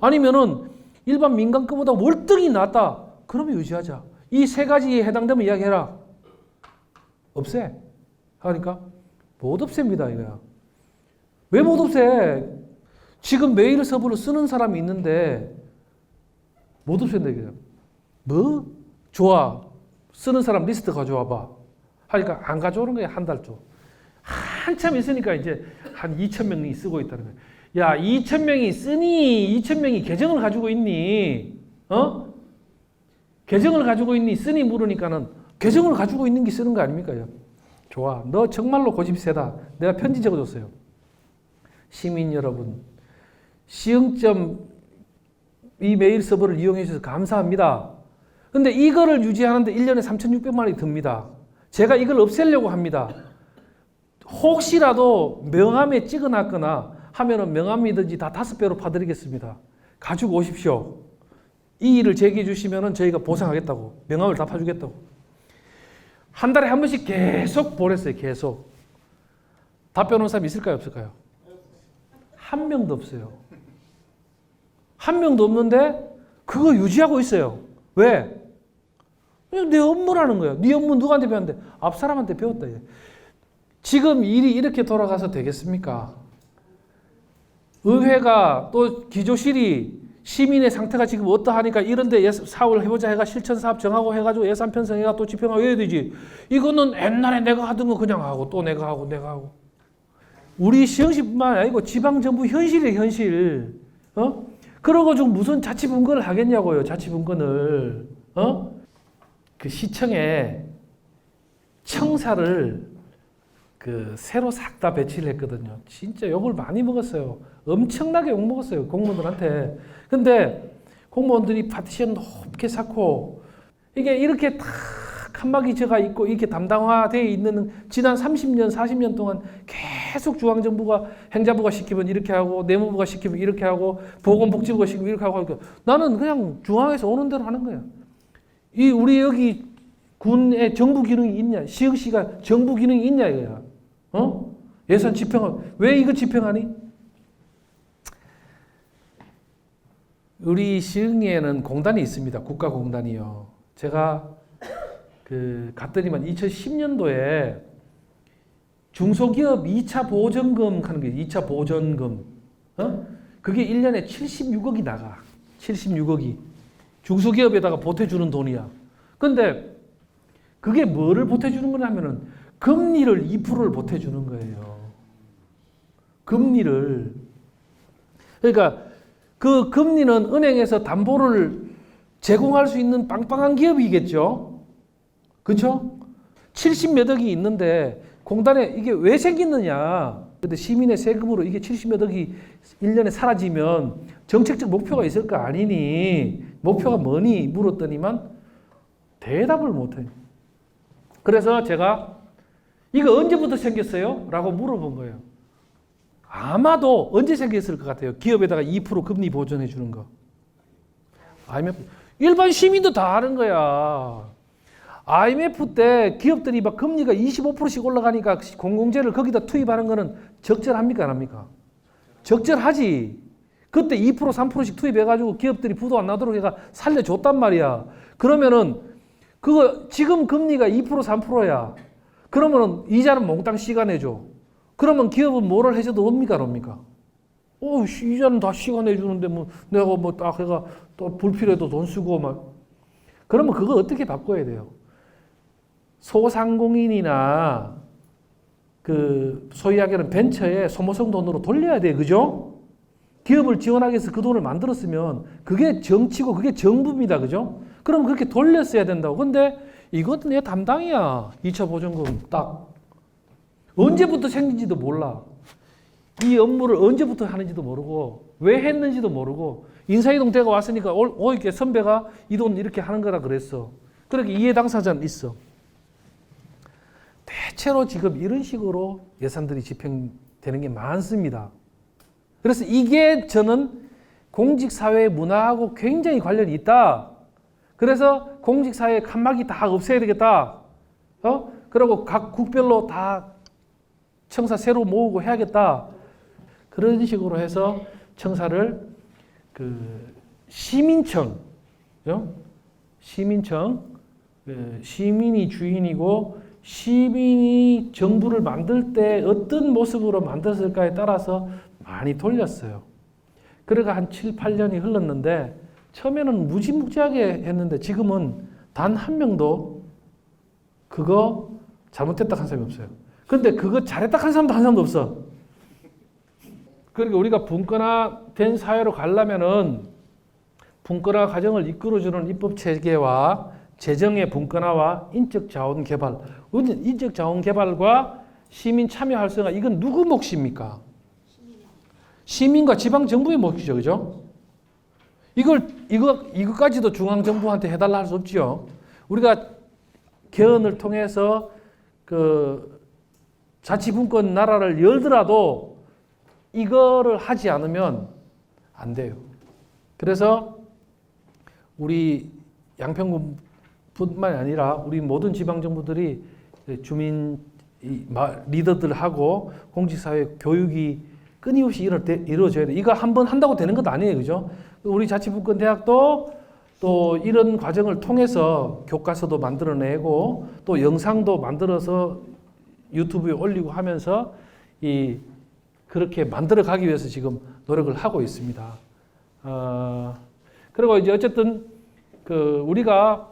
아니면은 일반 민간 거보다 월등히 낫다. 그러면 유지하자. 이 세 가지에 해당되면 이야기해라. 없애. 하니까 못 없앱니다, 이거야. 왜 못 없애? 지금 메일 서버를 쓰는 사람이 있는데 못 없앤다, 이거야. 뭐? 좋아. 쓰는 사람 리스트 가져와봐. 하니까 안 가져오는 거야, 한 달 줘. 한참 있으니까 이제 한 2,000명이 쓰고 있다는 거예요. 야, 2,000명이 쓰니 2,000명이 계정을 가지고 있니? 계정을 가지고 있니? 쓰니 물으니까는 계정을 가지고 있는 게 쓰는 거 아닙니까? 좋아. 너 정말로 고집 세다. 내가 편지 적어줬어요. 시민 여러분, 시흥점 이 메일 서버를 이용해 주셔서 감사합니다. 근데 이거를 유지하는데 1년에 3,600만 원이 듭니다. 제가 이걸 없애려고 합니다. 혹시라도 명함에 찍어놨거나 하면은 명함이든지 다 5배로 파드리겠습니다. 가지고 오십시오. 이 일을 제기해 주시면은 저희가 보상하겠다고. 명함을 다 파주겠다고. 한 달에 한 번씩 계속 보냈어요. 계속. 답변 온 사람 있을까요? 없을까요? 한 명도 없어요. 한 명도 없는데 그거 유지하고 있어요. 왜? 내 업무라는 거예요. 네 업무 누구한테 배웠는데? 앞 사람한테 배웠다. 지금 일이 이렇게 돌아가서 되겠습니까? 의회가 또 기조실이 시민의 상태가 지금 어떠하니까 이런데 사업을 해보자 해가 실천사업 정하고 해가지고 예산 편성해가 또 집행하고 해야 되지. 이거는 옛날에 내가 하던 거 그냥 하고 또 내가 하고. 우리 시흥시뿐만 아니고 지방정부 현실이에요, 현실. 그러고 무슨 자치분권을 하겠냐고요, 자치분권을. 그 시청에 청사를 새로 싹 다 배치를 했거든요. 진짜 욕을 많이 먹었어요. 엄청나게 욕 먹었어요, 공무원들한테. 근데 공무원들이 파티션 높게 쌓고 이게 이렇게 탁 칸막이 져가 있고 이렇게 담당화되어 있는 지난 30년, 40년 동안 계속 중앙정부가 행자부가 시키면 이렇게 하고 내무부가 시키면 이렇게 하고 보건복지부가 시키면 이렇게 하고 하니까 나는 그냥 중앙에서 오는 대로 하는 거야. 우리 여기 군에 정부 기능이 있냐? 시흥시가 정부 기능이 있냐 이거야. 예산 집행하고 왜 이거 집행하니? 우리 시흥에는 공단이 있습니다. 국가공단이요. 제가 갔더니만 2010년도에 중소기업 2차 보전금 하는 게 2차 보전금. 그게 1년에 76억이 나가. 76억이. 중소기업에다가 보태주는 돈이야. 근데 그게 뭐를 보태주는 거냐면은 금리를 2%를 보태주는 거예요. 금리를. 그러니까 그 금리는 은행에서 담보를 제공할 수 있는 빵빵한 기업이겠죠. 그렇죠? 70몇 억이 있는데 공단에 이게 왜 생기느냐. 근데 시민의 세금으로 이게 70몇 억이 1년에 사라지면 정책적 목표가 있을 거 아니니 목표가 뭐니 물었더니만 대답을 못해요. 그래서 제가 이거 언제부터 생겼어요? 라고 물어본 거예요. 아마도 언제 생겼을 것 같아요? 기업에다가 2% 금리 보전해 주는 거. IMF. 일반 시민도 다 아는 거야. IMF 때 기업들이 막 금리가 25%씩 올라가니까 공공재를 거기다 투입하는 거는 적절합니까? 안 합니까? 적절하지. 그때 2% 3%씩 투입해가지고 기업들이 부도 안 나도록 해가 살려줬단 말이야. 그러면은 그거 지금 금리가 2% 3%야. 그러면은 이자는 몽땅 씨가 내줘. 그러면 기업은 뭐를 해줘도 옵니까? 안 옵니까? 이자는 다 씨가 내주는데 뭐 내가 뭐 딱 해가 또 불필요해도 돈 쓰고 막. 그러면 그거 어떻게 바꿔야 돼요? 소상공인이나 소위 이야기하는 벤처에 소모성 돈으로 돌려야 돼. 그죠? 기업을 지원하기 위해서 그 돈을 만들었으면 그게 정치고 그게 정부입니다. 그죠? 그럼 그렇게 돌렸어야 된다고. 근데 이것도 내 담당이야. 2차 보전금 딱. 언제부터 생긴지도 몰라. 이 업무를 언제부터 하는지도 모르고 왜 했는지도 모르고 인사이동 대가 왔으니까 이렇게 선배가 이 돈 이렇게 하는 거라 그랬어. 그렇게 이해 당사자는 있어. 대체로 지금 이런 식으로 예산들이 집행되는 게 많습니다. 그래서 이게 저는 공직사회 문화하고 굉장히 관련이 있다. 그래서 공직사회 칸막이 다 없애야 되겠다. 그리고 각 국별로 다 청사 새로 모으고 해야겠다. 그런 식으로 해서 청사를 시민청, 시민이 주인이고 시민이 정부를 만들 때 어떤 모습으로 만들었을까에 따라서 많이 돌렸어요. 그래가 한 7, 8년이 흘렀는데 처음에는 무지묵지하게 했는데 지금은 단 한 명도 그거 잘못됐다 한 사람이 없어요. 근데 그거 잘했다 한 사람도 없어. 그러니까 우리가 분권화된 사회로 가려면은 분권화 과정을 이끌어주는 입법 체계와 재정의 분권화와 인적 자원 개발, 인적 자원 개발과 시민 참여 활성화, 이건 누구 몫입니까? 시민과 지방 정부의 몫이죠, 그죠? 이거까지도 중앙 정부한테 해달라 할 수 없지요. 우리가 개헌을 통해서 그 자치분권 나라를 열더라도 이거를 하지 않으면 안 돼요. 그래서 우리 양평군뿐만 아니라 우리 모든 지방정부들이 주민 리더들하고 공직사회 교육이 끊임없이 이루어져야 돼. 이거 한번 한다고 되는 것도 아니에요, 그죠? 우리 자치분권 대학도 또 이런 과정을 통해서 교과서도 만들어내고 또 영상도 만들어서 유튜브에 올리고 하면서 그렇게 만들어 가기 위해서 지금 노력을 하고 있습니다. 그리고 이제 어쨌든 우리가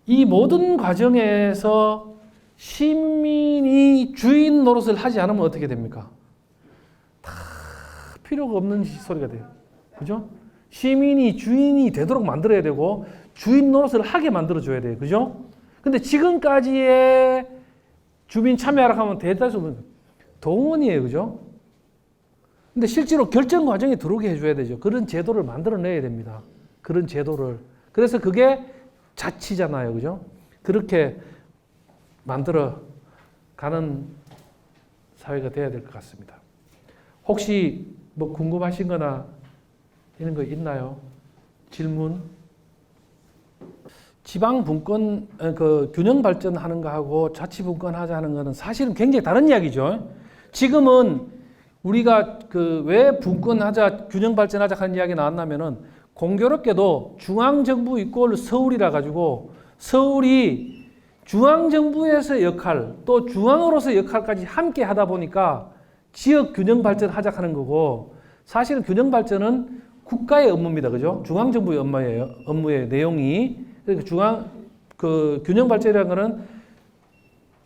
이 모든 과정에서 시민이 주인 노릇을 하지 않으면 어떻게 됩니까? 다 필요가 없는 소리가 돼요. 그죠? 시민이 주인이 되도록 만들어야 되고 주인 노릇을 하게 만들어줘야 돼요. 그죠? 근데 지금까지의 주민 참여하라고 하면 대다수 동원이에요. 그죠? 근데 실제로 결정 과정에 들어오게 해줘야 되죠. 그런 제도를 만들어내야 됩니다. 그런 제도를. 그래서 그게 자치잖아요. 그죠? 그렇게 만들어 가는 사회가 돼야 될 것 같습니다. 혹시 뭐 궁금하신 거나 이런 거 있나요? 질문? 지방 분권, 균형 발전하는 거하고 자치 분권하자는 거는 사실은 굉장히 다른 이야기죠. 지금은 우리가 왜 분권하자, 균형 발전하자 하는 이야기 나왔냐면은 공교롭게도 중앙정부 이꼴 서울이라 가지고 서울이 중앙정부에서의 역할 또 중앙으로서의 역할까지 함께 하다 보니까 지역 균형 발전하자 하는 거고 사실은 균형 발전은 국가의 업무입니다. 그죠? 중앙정부의 업무의 내용이. 그러니까 균형 발전이라는 거는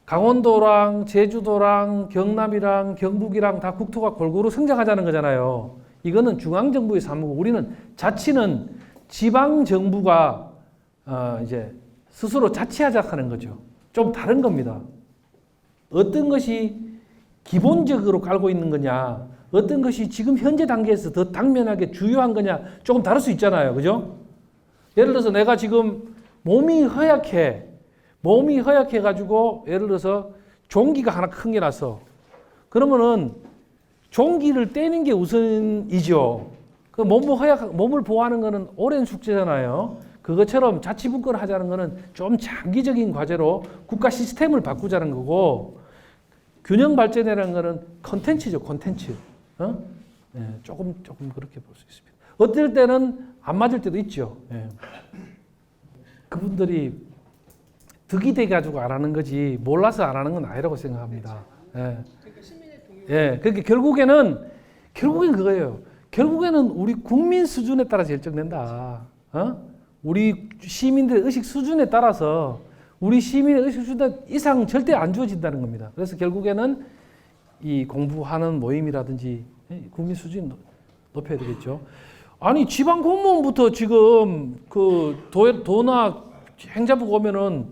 강원도랑 제주도랑 경남이랑 경북이랑 다 국토가 골고루 성장하자는 거잖아요. 이거는 중앙정부의 사무고 우리는 자치는 지방정부가 이제 스스로 자치하자 하는 거죠. 좀 다른 겁니다. 어떤 것이 기본적으로 깔고 있는 거냐, 어떤 것이 지금 현재 단계에서 더 당면하게 주요한 거냐, 조금 다를 수 있잖아요. 그죠? 예를 들어서 내가 지금 몸이 허약해가지고 예를 들어서 종기가 하나 큰 게 났어. 그러면은 종기를 떼는 게 우선이죠. 그 몸을 보호하는 거는 오랜 숙제잖아요. 그것처럼 자치분권 하자는 거는 좀 장기적인 과제로 국가 시스템을 바꾸자는 거고 균형 발전이라는 거는 콘텐츠죠, 콘텐츠. 네, 조금 그렇게 볼 수 있습니다. 어떨 때는 안 맞을 때도 있죠. 네. 그분들이 득이 돼가지고 안 하는 거지 몰라서 안 하는 건 아니라고 생각합니다. 예. 예. 그러니까 결국에는 그거예요. 결국에는 우리 국민 수준에 따라 결정된다. 우리 시민들의 의식 수준에 따라서 우리 시민의 의식 수준 이상 절대 안 주어진다는 겁니다. 그래서 결국에는 이 공부하는 모임이라든지 국민 수준 높여야 되겠죠. 아니 지방 공무원부터 지금 도나 행자부가 오면은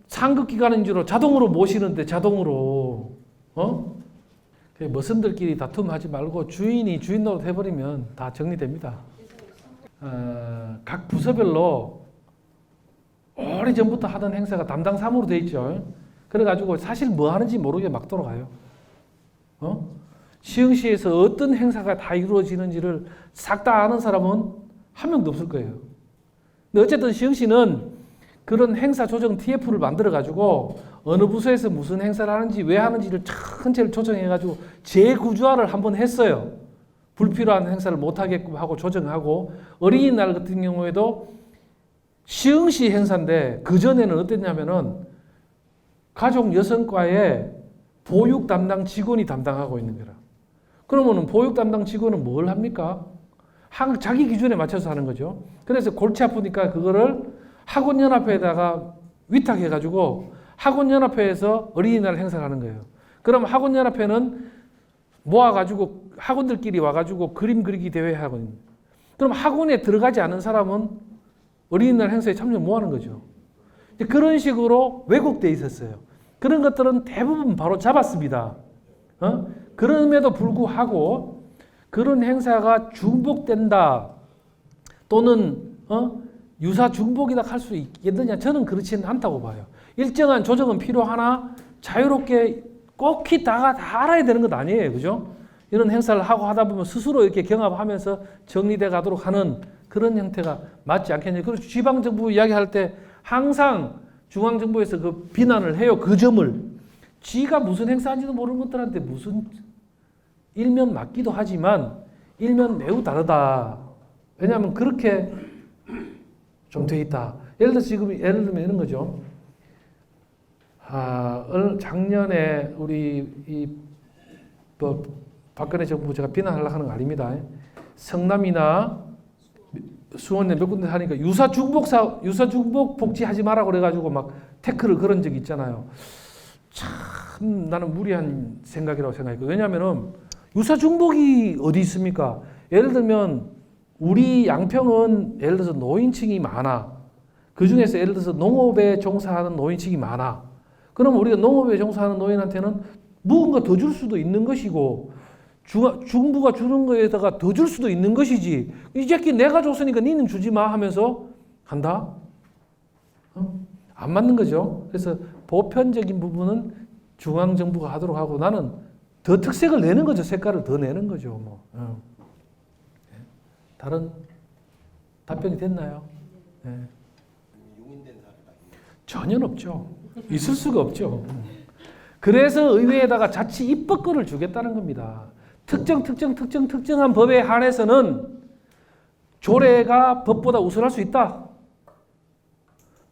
상급 기관인지로 자동으로 모시는데 자동으로 머슴들끼리 다툼하지 말고 주인이 주인 노릇 해버리면 다 정리됩니다. 각 부서별로 오래전부터 하던 행사가 담당 사무로 돼 있죠. 그래가지고 사실 뭐 하는지 모르게 막 돌아가요. 시흥시에서 어떤 행사가 다 이루어지는지를 싹 다 아는 사람은 한 명도 없을 거예요. 근데 어쨌든 시흥시는 그런 행사 조정 TF를 만들어가지고 어느 부서에서 무슨 행사를 하는지 왜 하는지를 전체를 조정해가지고 재구조화를 한번 했어요. 불필요한 행사를 못하게끔 하고 조정하고 어린이날 같은 경우에도 시흥시 행사인데 그전에는 어땠냐면은 가족 여성과의 보육 담당 직원이 담당하고 있는 거라. 그러면은 보육 담당 직원은 뭘 합니까? 자기 기준에 맞춰서 하는 거죠. 그래서 골치 아프니까 그거를 학원연합회에다가 위탁해가지고 학원연합회에서 어린이날 행사를 하는 거예요. 그럼 학원연합회는 모아가지고 학원들끼리 와가지고 그림 그리기 대회 하거든요. 그럼 학원에 들어가지 않은 사람은 어린이날 행사에 참여 못 하는 거죠. 그런 식으로 왜곡되어 있었어요. 그런 것들은 대부분 바로 잡았습니다. 그럼에도 불구하고 그런 행사가 중복된다 또는 유사 중복이다 할 수 있겠느냐? 저는 그렇지는 않다고 봐요. 일정한 조정은 필요하나 자유롭게 꼭히 다 알아야 되는 것 아니에요. 그죠? 이런 행사를 하고 하다 보면 스스로 이렇게 경합하면서 정리돼 가도록 하는 그런 형태가 맞지 않겠냐. 그리고 지방정부 이야기할 때 항상 중앙정부에서 그 비난을 해요. 그 점을. 지가 무슨 행사인지도 모르는 것들한테 무슨 일면 맞기도 하지만 일면 매우 다르다. 왜냐하면 그렇게 좀 돼 있다. 예를 들면 이런 거죠. 작년에 우리 박근혜 정부 제가 비난하려고 하는 거 아닙니다. 성남이나 수원에 몇 군데 하니까 유사 중복 복지하지 마라 그래가지고 막 태클을 걸은 적이 있잖아요. 참 나는 무리한 생각이라고 생각해요. 왜냐하면은 유사 중복이 어디 있습니까? 예를 들면 우리 양평은 예를 들어서 노인층이 많아. 그 중에서 예를 들어서 농업에 종사하는 노인층이 많아. 그럼 우리가 농업에 종사하는 노인한테는 무언가 더 줄 수도 있는 것이고 중부가 주는 거에다가 더 줄 수도 있는 것이지. 이 새끼 내가 줬으니까 니는 주지 마 하면서 한다? 안 맞는 거죠. 그래서 보편적인 부분은 중앙정부가 하도록 하고 나는 더 특색을 내는 거죠. 색깔을 더 내는 거죠. 다른 답변이 됐나요? 네. 전혀 없죠. 있을 수가 없죠. 그래서 의회에다가 자치 입법권을 주겠다는 겁니다. 특정한 법에 한해서는 조례가 법보다 우선할 수 있다.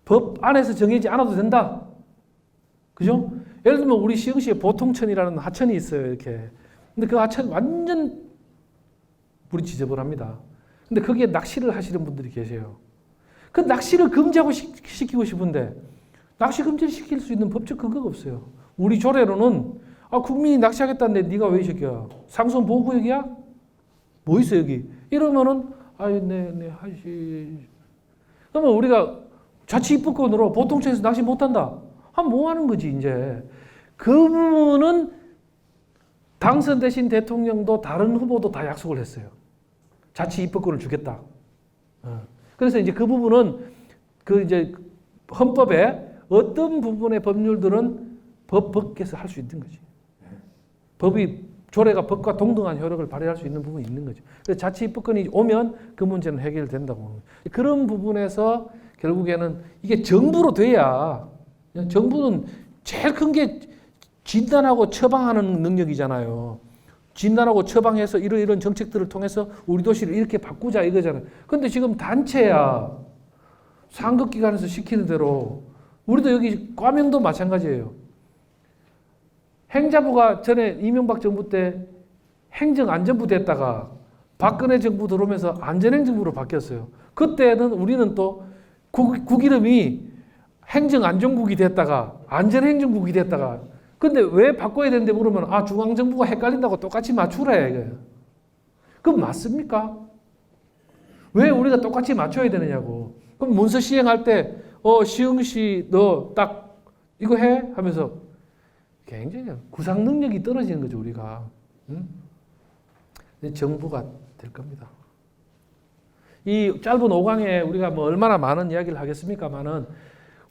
법 안에서 정해지지 않아도 된다. 그죠? 예를 들면 우리 시흥시에 보통천이라는 하천이 있어요. 이렇게. 근데 그 하천 완전 물이 지저분합니다. 근데 거기에 낚시를 하시는 분들이 계세요. 그 낚시를 금지하고 시키고 싶은데 낚시 금지를 시킬 수 있는 법적 근거가 없어요. 우리 조례로는 국민이 낚시하겠다는데 네가 왜 이 새끼야? 상선 보호구역이야? 뭐 있어 여기? 이러면은 네 하시. 그러면 우리가 자치 입법권으로 보통천에서 낚시 못한다. 뭐 하는 거지 이제? 그 부분은 당선되신 대통령도 다른 후보도 다 약속을 했어요. 자치 입법권을 주겠다. 그래서 이제 그 부분은 그 이제 헌법에 어떤 부분의 법률들은 법 밖에서 할 수 있는 거지. 조례가 법과 동등한 효력을 발휘할 수 있는 부분이 있는 거죠. 그래서 자치 입법권이 오면 그 문제는 해결된다고. 그런 부분에서 결국에는 이게 정부로 돼야 정부는 제일 큰 게 진단하고 처방하는 능력이잖아요. 진단하고 처방해서 이런 정책들을 통해서 우리 도시를 이렇게 바꾸자 이거잖아요. 근데 지금 단체야. 상급기관에서 시키는 대로 우리도 여기 과명도 마찬가지예요. 행자부가 전에 이명박 정부 때 행정안전부 됐다가 박근혜 정부 들어오면서 안전행정부로 바뀌었어요. 그때는 우리는 또 국 이름이 행정안전국이 됐다가 안전행정국이 됐다가 근데 왜 바꿔야 되는데 물으면 중앙정부가 헷갈린다고 똑같이 맞추라 이거예요. 그럼 맞습니까? 왜 우리가 똑같이 맞춰야 되느냐고. 그럼 문서 시행할 때 시흥시 너 딱 이거 해? 하면서 굉장히 구상 능력이 떨어지는 거죠 우리가. 정부가 될 겁니다. 이 짧은 5강에 우리가 뭐 얼마나 많은 이야기를 하겠습니까만은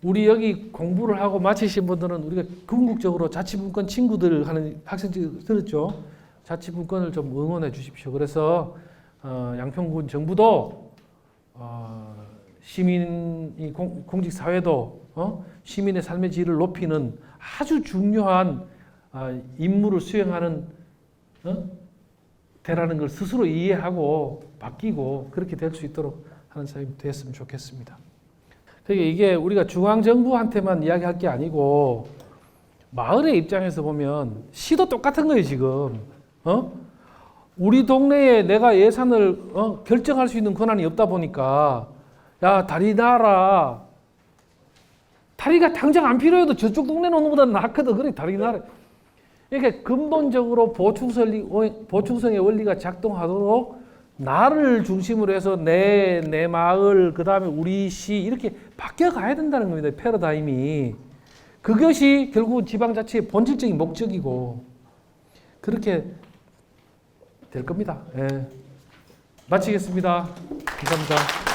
우리 여기 공부를 하고 마치신 분들은 우리가 궁극적으로 자치분권 친구들 하는 학생들 들었죠? 자치분권을 좀 응원해 주십시오. 그래서 양평군 정부도 시민이 공직사회도 시민의 삶의 질을 높이는 아주 중요한 임무를 수행하는 되라는 걸 스스로 이해하고 바뀌고 그렇게 될 수 있도록 하는 사람이 됐으면 좋겠습니다. 그러니까 이게 우리가 중앙정부한테만 이야기할 게 아니고 마을의 입장에서 보면 시도 똑같은 거예요 지금. 우리 동네에 내가 예산을 결정할 수 있는 권한이 없다 보니까 야 다리 놔라 다리가 당장 안 필요해도 저쪽 동네 노는 보다 낫거든. 그래 다리 나라. 이렇게 근본적으로 보충성의 원리가 작동하도록 나를 중심으로 해서 내 마을, 그 다음에 우리 시 이렇게 바뀌어 가야 된다는 겁니다. 패러다임이. 그것이 결국은 지방자치의 본질적인 목적이고 그렇게 될 겁니다. 예. 마치겠습니다. 감사합니다.